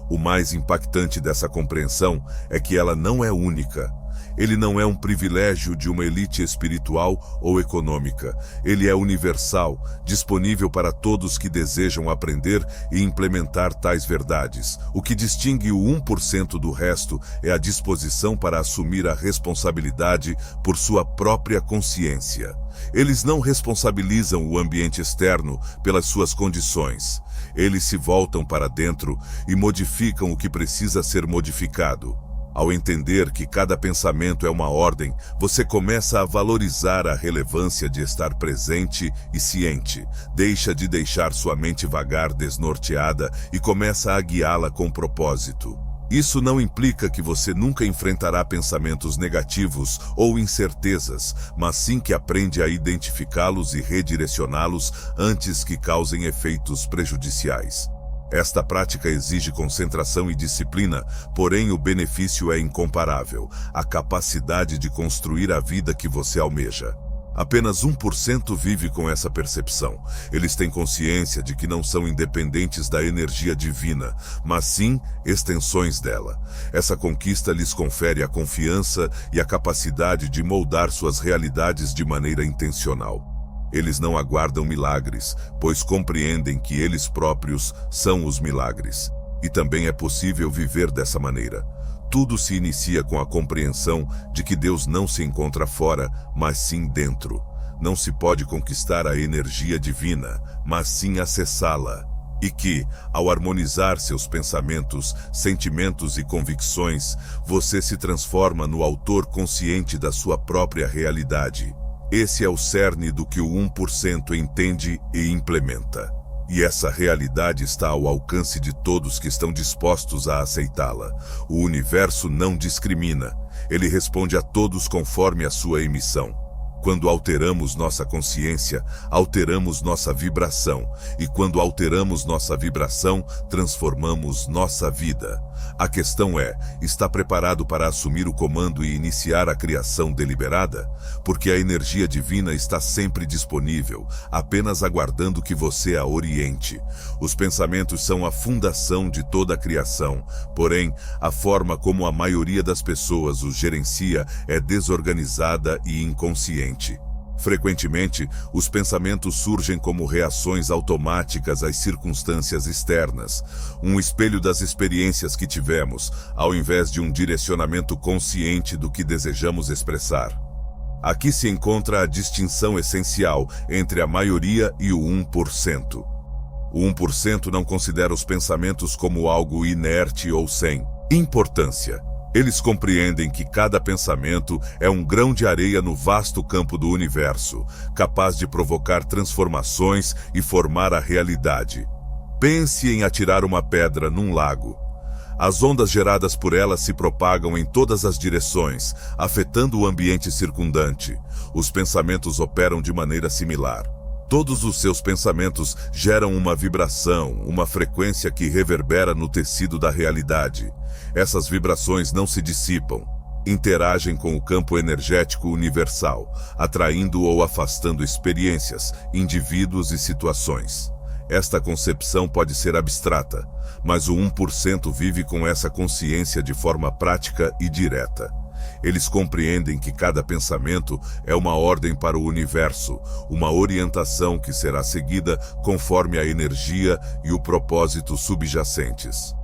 [SPEAKER 1] O mais impactante dessa compreensão é que ela não é única. Ele não é um privilégio de uma elite espiritual ou econômica. Ele é universal, disponível para todos que desejam aprender e implementar tais verdades. O que distingue o 1% do resto é a disposição para assumir a responsabilidade por sua própria consciência. Eles não responsabilizam o ambiente externo pelas suas condições. Eles se voltam para dentro e modificam o que precisa ser modificado. Ao entender que cada pensamento é uma ordem, você começa a valorizar a relevância de estar presente e ciente. Deixa de deixar sua mente vagar desnorteada e começa a guiá-la com propósito. Isso não implica que você nunca enfrentará pensamentos negativos ou incertezas, mas sim que aprende a identificá-los e redirecioná-los antes que causem efeitos prejudiciais. Esta prática exige concentração e disciplina, porém o benefício é incomparável, a capacidade de construir a vida que você almeja. Apenas 1% vive com essa percepção. Eles têm consciência de que não são independentes da energia divina, mas sim extensões dela. Essa conquista lhes confere a confiança e a capacidade de moldar suas realidades de maneira intencional. Eles não aguardam milagres, pois compreendem que eles próprios são os milagres. E também é possível viver dessa maneira. Tudo se inicia com a compreensão de que Deus não se encontra fora, mas sim dentro. Não se pode conquistar a energia divina, mas sim acessá-la. E que, ao harmonizar seus pensamentos, sentimentos e convicções, você se transforma no autor consciente da sua própria realidade. Esse é o cerne do que o 1% entende e implementa. E essa realidade está ao alcance de todos que estão dispostos a aceitá-la. O universo não discrimina. Ele responde a todos conforme a sua emissão. Quando alteramos nossa consciência, alteramos nossa vibração. E quando alteramos nossa vibração, transformamos nossa vida. A questão é, está preparado para assumir o comando e iniciar a criação deliberada? Porque a energia divina está sempre disponível, apenas aguardando que você a oriente. Os pensamentos são a fundação de toda a criação, porém, a forma como a maioria das pessoas os gerencia é desorganizada e inconsciente. Frequentemente, os pensamentos surgem como reações automáticas às circunstâncias externas, um espelho das experiências que tivemos, ao invés de um direcionamento consciente do que desejamos expressar. Aqui se encontra a distinção essencial entre a maioria e o 1%. O 1% não considera os pensamentos como algo inerte ou sem importância. Eles compreendem que cada pensamento é um grão de areia no vasto campo do universo, capaz de provocar transformações e formar a realidade. Pense em atirar uma pedra num lago. As ondas geradas por ela se propagam em todas as direções, afetando o ambiente circundante. Os pensamentos operam de maneira similar. Todos os seus pensamentos geram uma vibração, uma frequência que reverbera no tecido da realidade. Essas vibrações não se dissipam, interagem com o campo energético universal, atraindo ou afastando experiências, indivíduos e situações. Esta concepção pode ser abstrata, mas o 1% vive com essa consciência de forma prática e direta. Eles compreendem que cada pensamento é uma ordem para o universo, uma orientação que será seguida conforme a energia e o propósito subjacentes.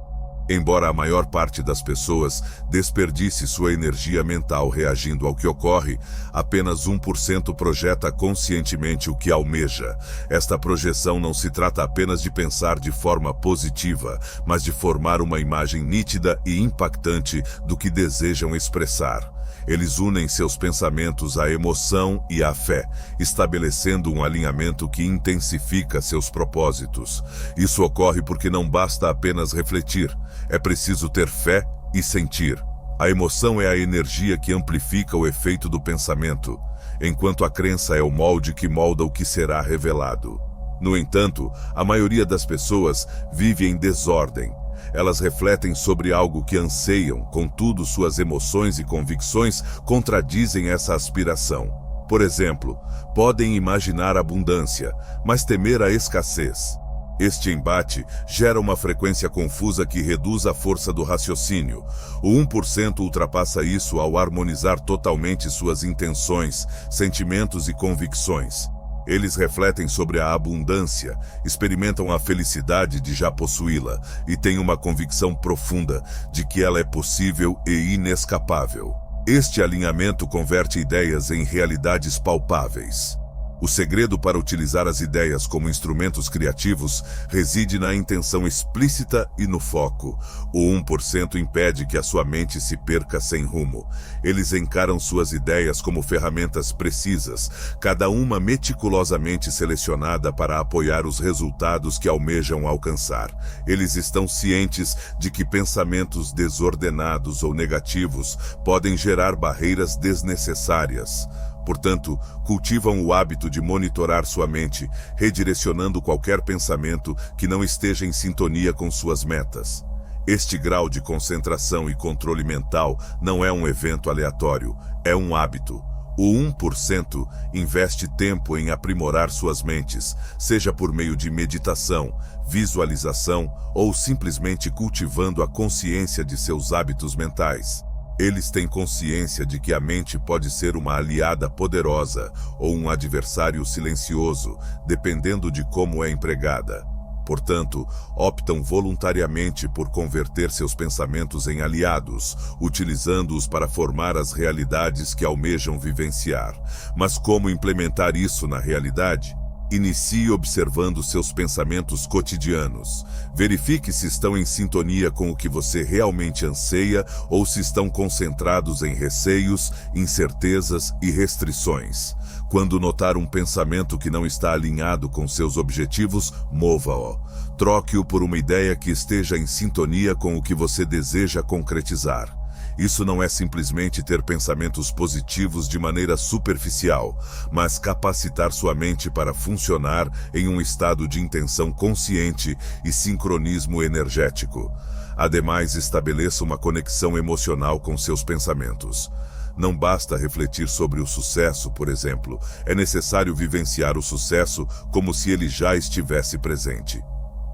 [SPEAKER 1] Embora a maior parte das pessoas desperdice sua energia mental reagindo ao que ocorre, apenas 1% projeta conscientemente o que almeja. Esta projeção não se trata apenas de pensar de forma positiva, mas de formar uma imagem nítida e impactante do que desejam expressar. Eles unem seus pensamentos à emoção e à fé, estabelecendo um alinhamento que intensifica seus propósitos. Isso ocorre porque não basta apenas refletir, é preciso ter fé e sentir. A emoção é a energia que amplifica o efeito do pensamento, enquanto a crença é o molde que molda o que será revelado. No entanto, a maioria das pessoas vive em desordem. Elas refletem sobre algo que anseiam, contudo suas emoções e convicções contradizem essa aspiração. Por exemplo, podem imaginar abundância, mas temer a escassez. Este embate gera uma frequência confusa que reduz a força do raciocínio. O 1% ultrapassa isso ao harmonizar totalmente suas intenções, sentimentos e convicções. Eles refletem sobre a abundância, experimentam a felicidade de já possuí-la e têm uma convicção profunda de que ela é possível e inescapável. Este alinhamento converte ideias em realidades palpáveis. O segredo para utilizar as ideias como instrumentos criativos reside na intenção explícita e no foco. O 1% impede que a sua mente se perca sem rumo. Eles encaram suas ideias como ferramentas precisas, cada uma meticulosamente selecionada para apoiar os resultados que almejam alcançar. Eles estão cientes de que pensamentos desordenados ou negativos podem gerar barreiras desnecessárias. Portanto, cultivam o hábito de monitorar sua mente, redirecionando qualquer pensamento que não esteja em sintonia com suas metas. Este grau de concentração e controle mental não é um evento aleatório, é um hábito. O 1% investe tempo em aprimorar suas mentes, seja por meio de meditação, visualização ou simplesmente cultivando a consciência de seus hábitos mentais. Eles têm consciência de que a mente pode ser uma aliada poderosa ou um adversário silencioso, dependendo de como é empregada. Portanto, optam voluntariamente por converter seus pensamentos em aliados, utilizando-os para formar as realidades que almejam vivenciar. Mas como implementar isso na realidade? Inicie observando seus pensamentos cotidianos. Verifique se estão em sintonia com o que você realmente anseia ou se estão concentrados em receios, incertezas e restrições. Quando notar um pensamento que não está alinhado com seus objetivos, mova-o. Troque-o por uma ideia que esteja em sintonia com o que você deseja concretizar. Isso não é simplesmente ter pensamentos positivos de maneira superficial, mas capacitar sua mente para funcionar em um estado de intenção consciente e sincronismo energético. Ademais, estabeleça uma conexão emocional com seus pensamentos. Não basta refletir sobre o sucesso, por exemplo. É necessário vivenciar o sucesso como se ele já estivesse presente.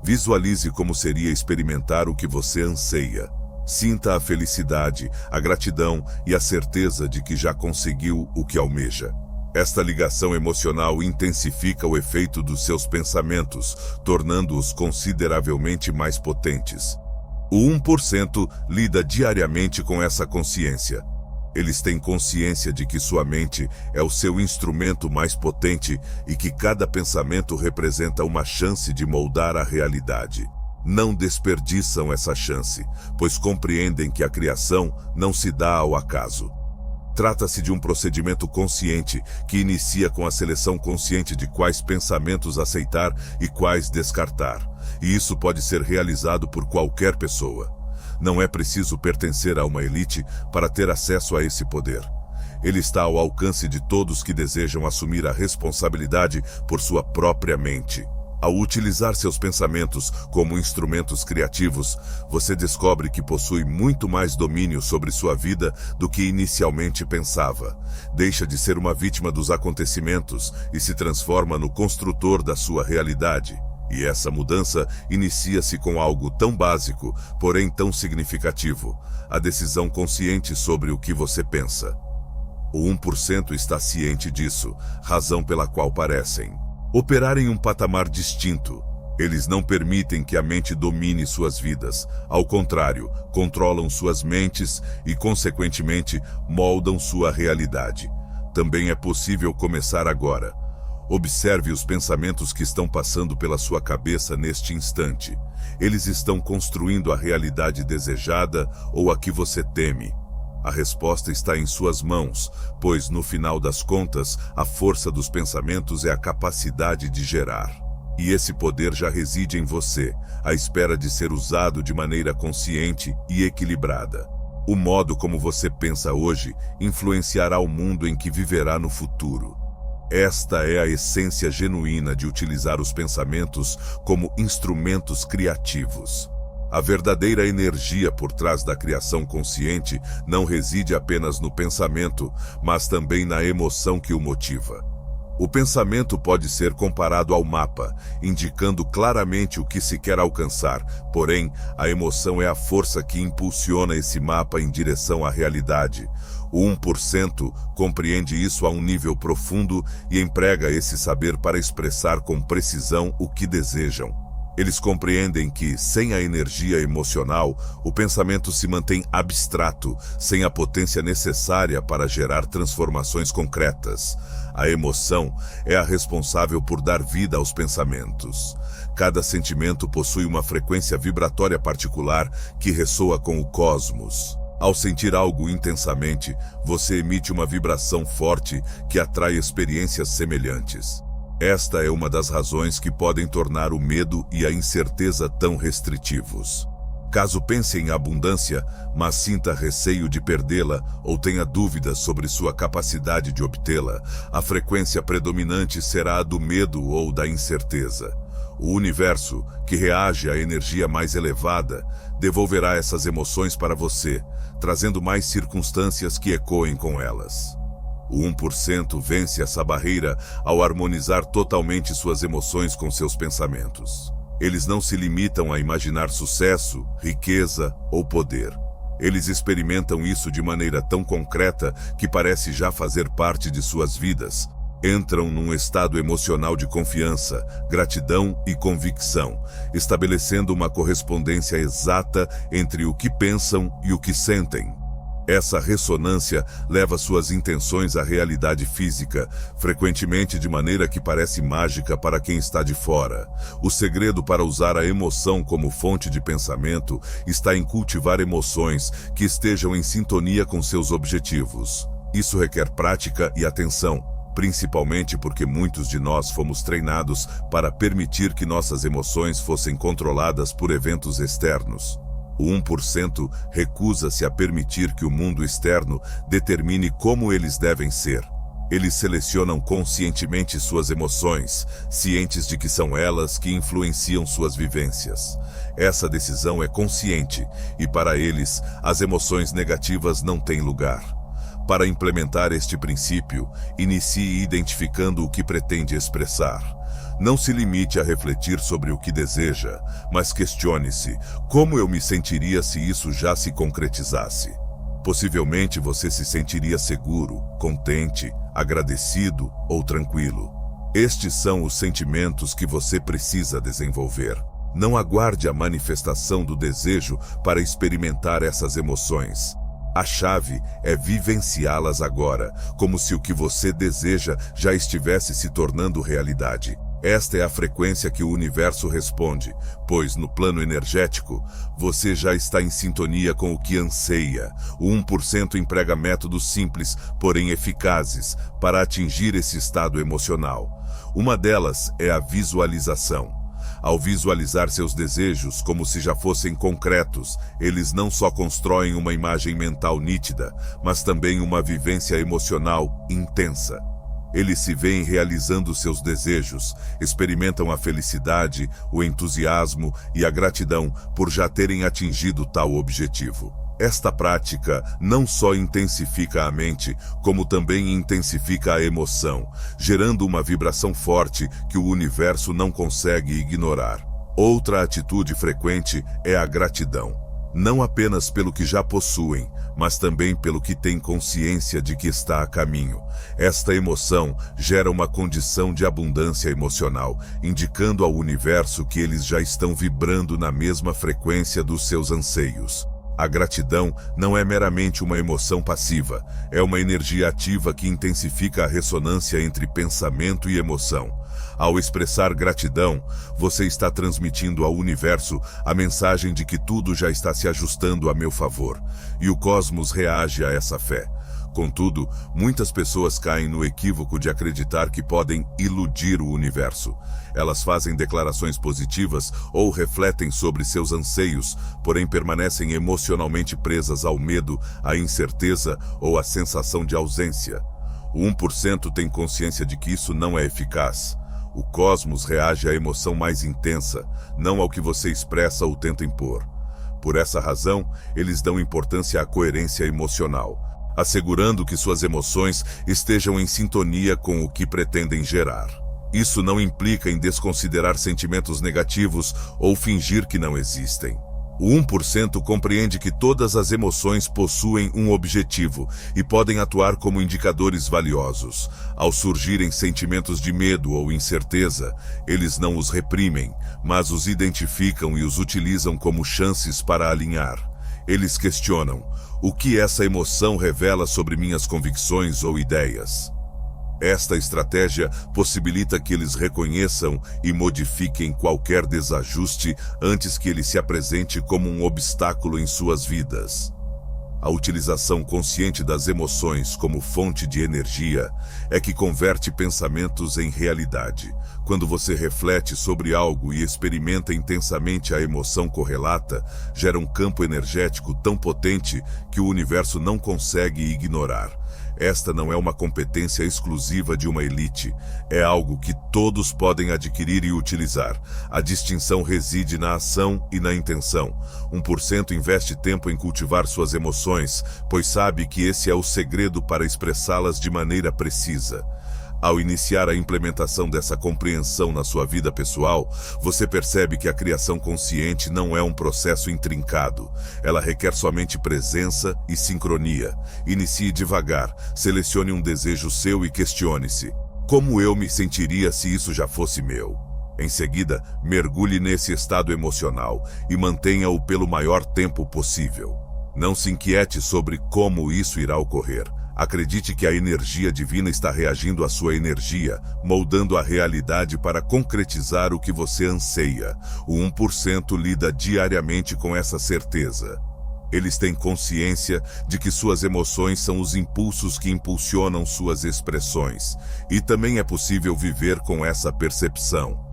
[SPEAKER 1] Visualize como seria experimentar o que você anseia. Sinta a felicidade, a gratidão e a certeza de que já conseguiu o que almeja. Esta ligação emocional intensifica o efeito dos seus pensamentos, tornando-os consideravelmente mais potentes. O 1% lida diariamente com essa consciência. Eles têm consciência de que sua mente é o seu instrumento mais potente e que cada pensamento representa uma chance de moldar a realidade. Não desperdiçam essa chance, pois compreendem que a criação não se dá ao acaso. Trata-se de um procedimento consciente que inicia com a seleção consciente de quais pensamentos aceitar e quais descartar, e isso pode ser realizado por qualquer pessoa. Não é preciso pertencer a uma elite para ter acesso a esse poder. Ele está ao alcance de todos que desejam assumir a responsabilidade por sua própria mente. Ao utilizar seus pensamentos como instrumentos criativos, você descobre que possui muito mais domínio sobre sua vida do que inicialmente pensava. Deixa de ser uma vítima dos acontecimentos e se transforma no construtor da sua realidade. E essa mudança inicia-se com algo tão básico, porém tão significativo: a decisão consciente sobre o que você pensa. O 1% está ciente disso, razão pela qual parecem operar em um patamar distinto. Eles não permitem que a mente domine suas vidas. Ao contrário, controlam suas mentes e, consequentemente, moldam sua realidade. Também é possível começar agora. Observe os pensamentos que estão passando pela sua cabeça neste instante. Eles estão construindo a realidade desejada ou a que você teme. A resposta está em suas mãos, pois, no final das contas, a força dos pensamentos é a capacidade de gerar. E esse poder já reside em você, à espera de ser usado de maneira consciente e equilibrada. O modo como você pensa hoje influenciará o mundo em que viverá no futuro. Esta é a essência genuína de utilizar os pensamentos como instrumentos criativos. A verdadeira energia por trás da criação consciente não reside apenas no pensamento, mas também na emoção que o motiva. O pensamento pode ser comparado ao mapa, indicando claramente o que se quer alcançar, porém, a emoção é a força que impulsiona esse mapa em direção à realidade. O 1% compreende isso a um nível profundo e emprega esse saber para expressar com precisão o que desejam. Eles compreendem que, sem a energia emocional, o pensamento se mantém abstrato, sem a potência necessária para gerar transformações concretas. A emoção é a responsável por dar vida aos pensamentos. Cada sentimento possui uma frequência vibratória particular que ressoa com o cosmos. Ao sentir algo intensamente, você emite uma vibração forte que atrai experiências semelhantes. Esta é uma das razões que podem tornar o medo e a incerteza tão restritivos. Caso pense em abundância, mas sinta receio de perdê-la ou tenha dúvidas sobre sua capacidade de obtê-la, a frequência predominante será a do medo ou da incerteza. O universo, que reage à energia mais elevada, devolverá essas emoções para você, trazendo mais circunstâncias que ecoem com elas. O 1% vence essa barreira ao harmonizar totalmente suas emoções com seus pensamentos. Eles não se limitam a imaginar sucesso, riqueza ou poder. Eles experimentam isso de maneira tão concreta que parece já fazer parte de suas vidas. Entram num estado emocional de confiança, gratidão e convicção, estabelecendo uma correspondência exata entre o que pensam e o que sentem. Essa ressonância leva suas intenções à realidade física, frequentemente de maneira que parece mágica para quem está de fora. O segredo para usar a emoção como fonte de pensamento está em cultivar emoções que estejam em sintonia com seus objetivos. Isso requer prática e atenção, principalmente porque muitos de nós fomos treinados para permitir que nossas emoções fossem controladas por eventos externos. O 1% recusa-se a permitir que o mundo externo determine como eles devem ser. Eles selecionam conscientemente suas emoções, cientes de que são elas que influenciam suas vivências. Essa decisão é consciente e, para eles, as emoções negativas não têm lugar. Para implementar este princípio, inicie identificando o que pretende expressar. Não se limite a refletir sobre o que deseja, mas questione-se: como eu me sentiria se isso já se concretizasse? Possivelmente você se sentiria seguro, contente, agradecido ou tranquilo. Estes são os sentimentos que você precisa desenvolver. Não aguarde a manifestação do desejo para experimentar essas emoções. A chave é vivenciá-las agora, como se o que você deseja já estivesse se tornando realidade. Esta é a frequência que o universo responde, pois, no plano energético, você já está em sintonia com o que anseia. O 1% emprega métodos simples, porém eficazes, para atingir esse estado emocional. Uma delas é a visualização. Ao visualizar seus desejos como se já fossem concretos, eles não só constroem uma imagem mental nítida, mas também uma vivência emocional intensa. Eles se veem realizando seus desejos, experimentam a felicidade, o entusiasmo e a gratidão por já terem atingido tal objetivo. Esta prática não só intensifica a mente, como também intensifica a emoção, gerando uma vibração forte que o universo não consegue ignorar. Outra atitude frequente é a gratidão. Não apenas pelo que já possuem, mas também pelo que têm consciência de que está a caminho. Esta emoção gera uma condição de abundância emocional, indicando ao universo que eles já estão vibrando na mesma frequência dos seus anseios. A gratidão não é meramente uma emoção passiva, é uma energia ativa que intensifica a ressonância entre pensamento e emoção. Ao expressar gratidão, você está transmitindo ao universo a mensagem de que tudo já está se ajustando a meu favor, e o cosmos reage a essa fé. Contudo, muitas pessoas caem no equívoco de acreditar que podem iludir o universo. Elas fazem declarações positivas ou refletem sobre seus anseios, porém permanecem emocionalmente presas ao medo, à incerteza ou à sensação de ausência. O 1% tem consciência de que isso não é eficaz. O cosmos reage à emoção mais intensa, não ao que você expressa ou tenta impor. Por essa razão, eles dão importância à coerência emocional, assegurando que suas emoções estejam em sintonia com o que pretendem gerar. Isso não implica em desconsiderar sentimentos negativos ou fingir que não existem. O 1% compreende que todas as emoções possuem um objetivo e podem atuar como indicadores valiosos. Ao surgirem sentimentos de medo ou incerteza, eles não os reprimem, mas os identificam e os utilizam como chances para alinhar. Eles questionam: o que essa emoção revela sobre minhas convicções ou ideias? Esta estratégia possibilita que eles reconheçam e modifiquem qualquer desajuste antes que ele se apresente como um obstáculo em suas vidas. A utilização consciente das emoções como fonte de energia é que converte pensamentos em realidade. Quando você reflete sobre algo e experimenta intensamente a emoção correlata, gera um campo energético tão potente que o universo não consegue ignorar. Esta não é uma competência exclusiva de uma elite, é algo que todos podem adquirir e utilizar. A distinção reside na ação e na intenção. 1% investe tempo em cultivar suas emoções, pois sabe que esse é o segredo para expressá-las de maneira precisa. Ao iniciar a implementação dessa compreensão na sua vida pessoal, você percebe que a criação consciente não é um processo intrincado. Ela requer somente presença e sincronia. Inicie devagar, selecione um desejo seu e questione-se: como eu me sentiria se isso já fosse meu? Em seguida, mergulhe nesse estado emocional e mantenha-o pelo maior tempo possível. Não se inquiete sobre como isso irá ocorrer. Acredite que a energia divina está reagindo à sua energia, moldando a realidade para concretizar o que você anseia. O 1% lida diariamente com essa certeza. Eles têm consciência de que suas emoções são os impulsos que impulsionam suas expressões, e também é possível viver com essa percepção.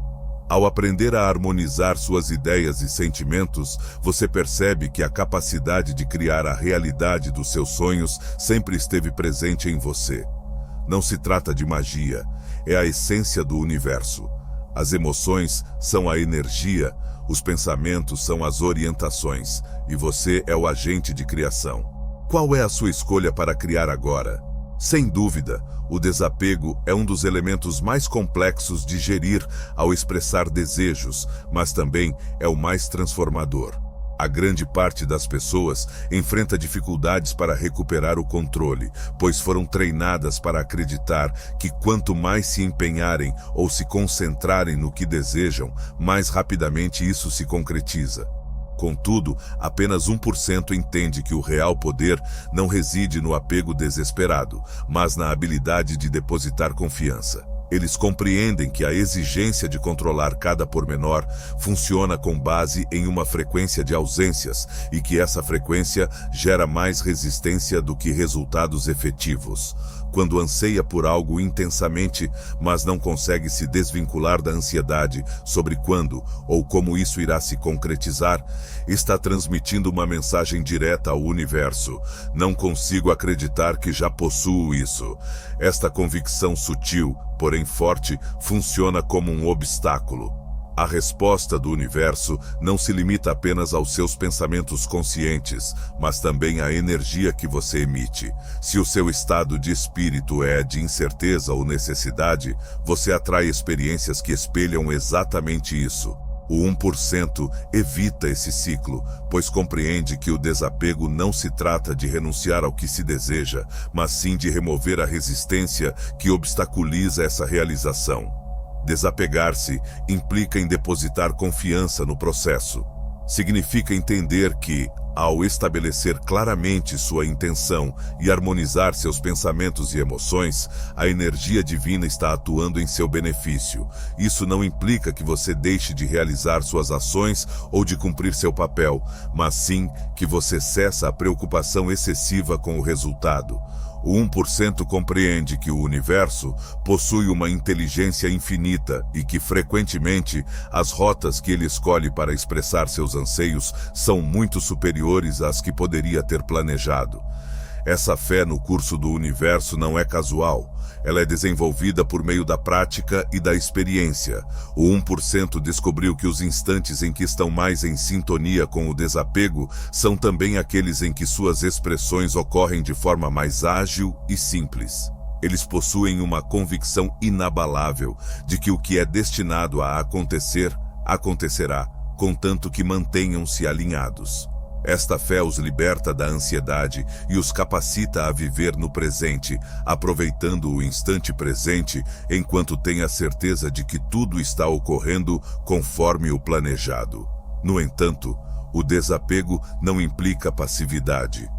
[SPEAKER 1] Ao aprender a harmonizar suas ideias e sentimentos, você percebe que a capacidade de criar a realidade dos seus sonhos sempre esteve presente em você. Não se trata de magia, é a essência do universo. As emoções são a energia, os pensamentos são as orientações, e você é o agente de criação. Qual é a sua escolha para criar agora? Sem dúvida, o desapego é um dos elementos mais complexos de gerir ao expressar desejos, mas também é o mais transformador. A grande parte das pessoas enfrenta dificuldades para recuperar o controle, pois foram treinadas para acreditar que quanto mais se empenharem ou se concentrarem no que desejam, mais rapidamente isso se concretiza. Contudo, apenas 1% entende que o real poder não reside no apego desesperado, mas na habilidade de depositar confiança. Eles compreendem que a exigência de controlar cada pormenor funciona com base em uma frequência de ausências e que essa frequência gera mais resistência do que resultados efetivos. Quando anseia por algo intensamente, mas não consegue se desvincular da ansiedade sobre quando ou como isso irá se concretizar, está transmitindo uma mensagem direta ao universo: não consigo acreditar que já possuo isso. Esta convicção sutil, porém forte, funciona como um obstáculo. A resposta do universo não se limita apenas aos seus pensamentos conscientes, mas também à energia que você emite. Se o seu estado de espírito é de incerteza ou necessidade, você atrai experiências que espelham exatamente isso. O 1% evita esse ciclo, pois compreende que o desapego não se trata de renunciar ao que se deseja, mas sim de remover a resistência que obstaculiza essa realização. Desapegar-se implica em depositar confiança no processo. Significa entender que, ao estabelecer claramente sua intenção e harmonizar seus pensamentos e emoções, a energia divina está atuando em seu benefício. Isso não implica que você deixe de realizar suas ações ou de cumprir seu papel, mas sim que você cessa a preocupação excessiva com o resultado. O 1% compreende que o universo possui uma inteligência infinita e que, frequentemente, as rotas que ele escolhe para expressar seus anseios são muito superiores às que poderia ter planejado. Essa fé no curso do universo não é casual. Ela é desenvolvida por meio da prática e da experiência. O 1% descobriu que os instantes em que estão mais em sintonia com o desapego são também aqueles em que suas expressões ocorrem de forma mais ágil e simples. Eles possuem uma convicção inabalável de que o que é destinado a acontecer, acontecerá, contanto que mantenham-se alinhados. Esta fé os liberta da ansiedade e os capacita a viver no presente, aproveitando o instante presente enquanto têm a certeza de que tudo está ocorrendo conforme o planejado. No entanto, o desapego não implica passividade.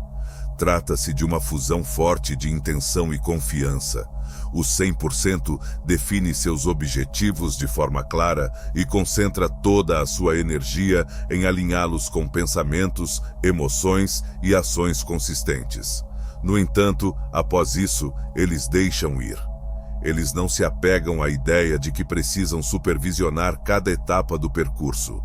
[SPEAKER 1] Trata-se de uma fusão forte de intenção e confiança. O 100% define seus objetivos de forma clara e concentra toda a sua energia em alinhá-los com pensamentos, emoções e ações consistentes. No entanto, após isso, eles deixam ir. Eles não se apegam à ideia de que precisam supervisionar cada etapa do percurso.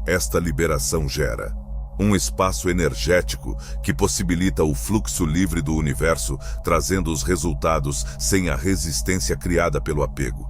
[SPEAKER 1] Esta liberação gera um espaço energético que possibilita o fluxo livre do universo, trazendo os resultados sem a resistência criada pelo apego.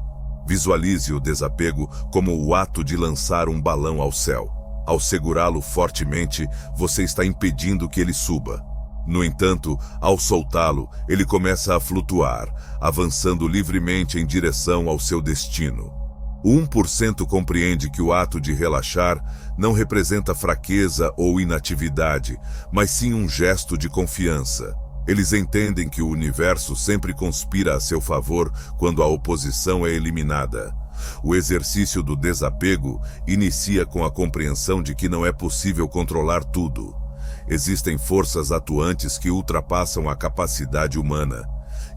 [SPEAKER 1] Visualize o desapego como o ato de lançar um balão ao céu. Ao segurá-lo fortemente, você está impedindo que ele suba. No entanto, ao soltá-lo, ele começa a flutuar, avançando livremente em direção ao seu destino. O 1% compreende que o ato de relaxar não representa fraqueza ou inatividade, mas sim um gesto de confiança. Eles entendem que o universo sempre conspira a seu favor quando a oposição é eliminada. O exercício do desapego inicia com a compreensão de que não é possível controlar tudo. Existem forças atuantes que ultrapassam a capacidade humana.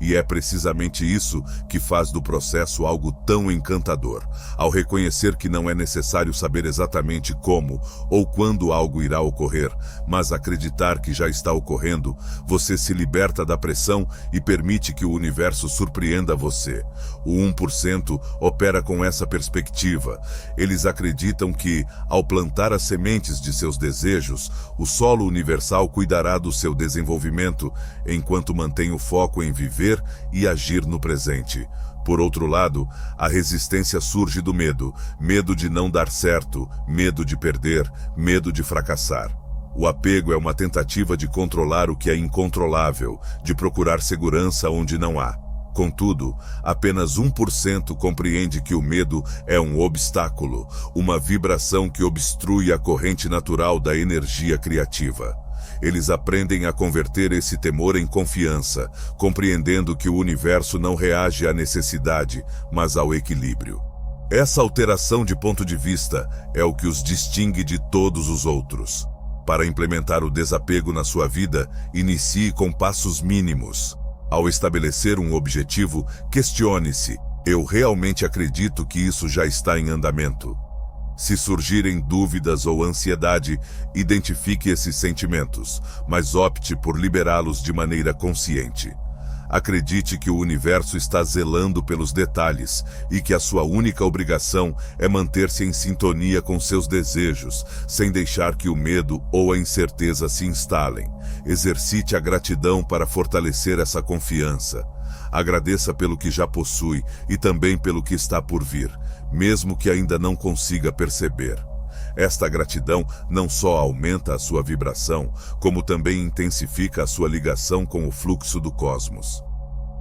[SPEAKER 1] E é precisamente isso que faz do processo algo tão encantador. Ao reconhecer que não é necessário saber exatamente como ou quando algo irá ocorrer, mas acreditar que já está ocorrendo, você se liberta da pressão e permite que o universo surpreenda você. O 1% opera com essa perspectiva. Eles acreditam que, ao plantar as sementes de seus desejos, o solo universal cuidará do seu desenvolvimento, enquanto mantém o foco em viver e agir no presente. Por outro lado, a resistência surge do medo, medo de não dar certo, medo de perder, medo de fracassar. O apego é uma tentativa de controlar o que é incontrolável, de procurar segurança onde não há. Contudo, apenas 1% compreende que o medo é um obstáculo, uma vibração que obstrui a corrente natural da energia criativa. Eles aprendem a converter esse temor em confiança, compreendendo que o universo não reage à necessidade, mas ao equilíbrio. Essa alteração de ponto de vista é o que os distingue de todos os outros. Para implementar o desapego na sua vida, inicie com passos mínimos. Ao estabelecer um objetivo, questione-se: Eu realmente acredito que isso já está em andamento. Se surgirem dúvidas ou ansiedade, identifique esses sentimentos, mas opte por liberá-los de maneira consciente. Acredite que o universo está zelando pelos detalhes e que a sua única obrigação é manter-se em sintonia com seus desejos, sem deixar que o medo ou a incerteza se instalem. Exercite a gratidão para fortalecer essa confiança. Agradeça pelo que já possui e também pelo que está por vir, mesmo que ainda não consiga perceber. Esta gratidão não só aumenta a sua vibração, como também intensifica a sua ligação com o fluxo do cosmos.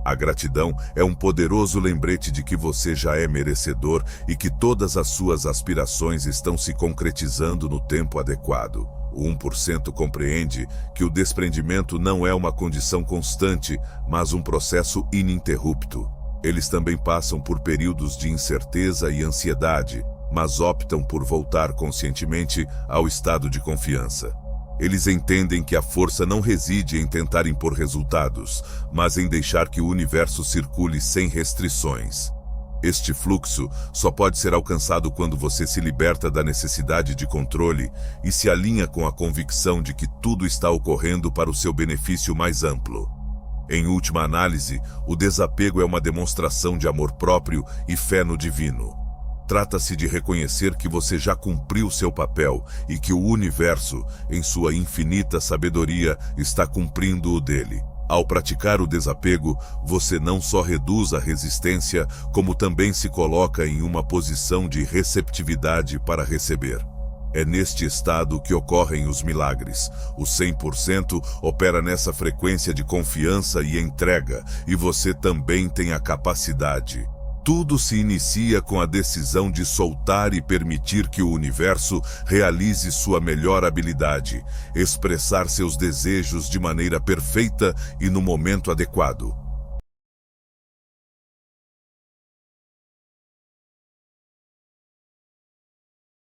[SPEAKER 1] A gratidão é um poderoso lembrete de que você já é merecedor e que todas as suas aspirações estão se concretizando no tempo adequado. O 1% compreende que o desprendimento não é uma condição constante, mas um processo ininterrupto. Eles também passam por períodos de incerteza e ansiedade, mas optam por voltar conscientemente ao estado de confiança. Eles entendem que a força não reside em tentar impor resultados, mas em deixar que o universo circule sem restrições. Este fluxo só pode ser alcançado quando você se liberta da necessidade de controle e se alinha com a convicção de que tudo está ocorrendo para o seu benefício mais amplo. Em última análise, o desapego é uma demonstração de amor próprio e fé no divino. Trata-se de reconhecer que você já cumpriu seu papel e que o universo, em sua infinita sabedoria, está cumprindo o dele. Ao praticar o desapego, você não só reduz a resistência, como também se coloca em uma posição de receptividade para receber. É neste estado que ocorrem os milagres. O 100% opera nessa frequência de confiança e entrega, e você também tem a capacidade. Tudo se inicia com a decisão de soltar e permitir que o universo realize sua melhor habilidade, expressar seus desejos de maneira perfeita e no momento adequado.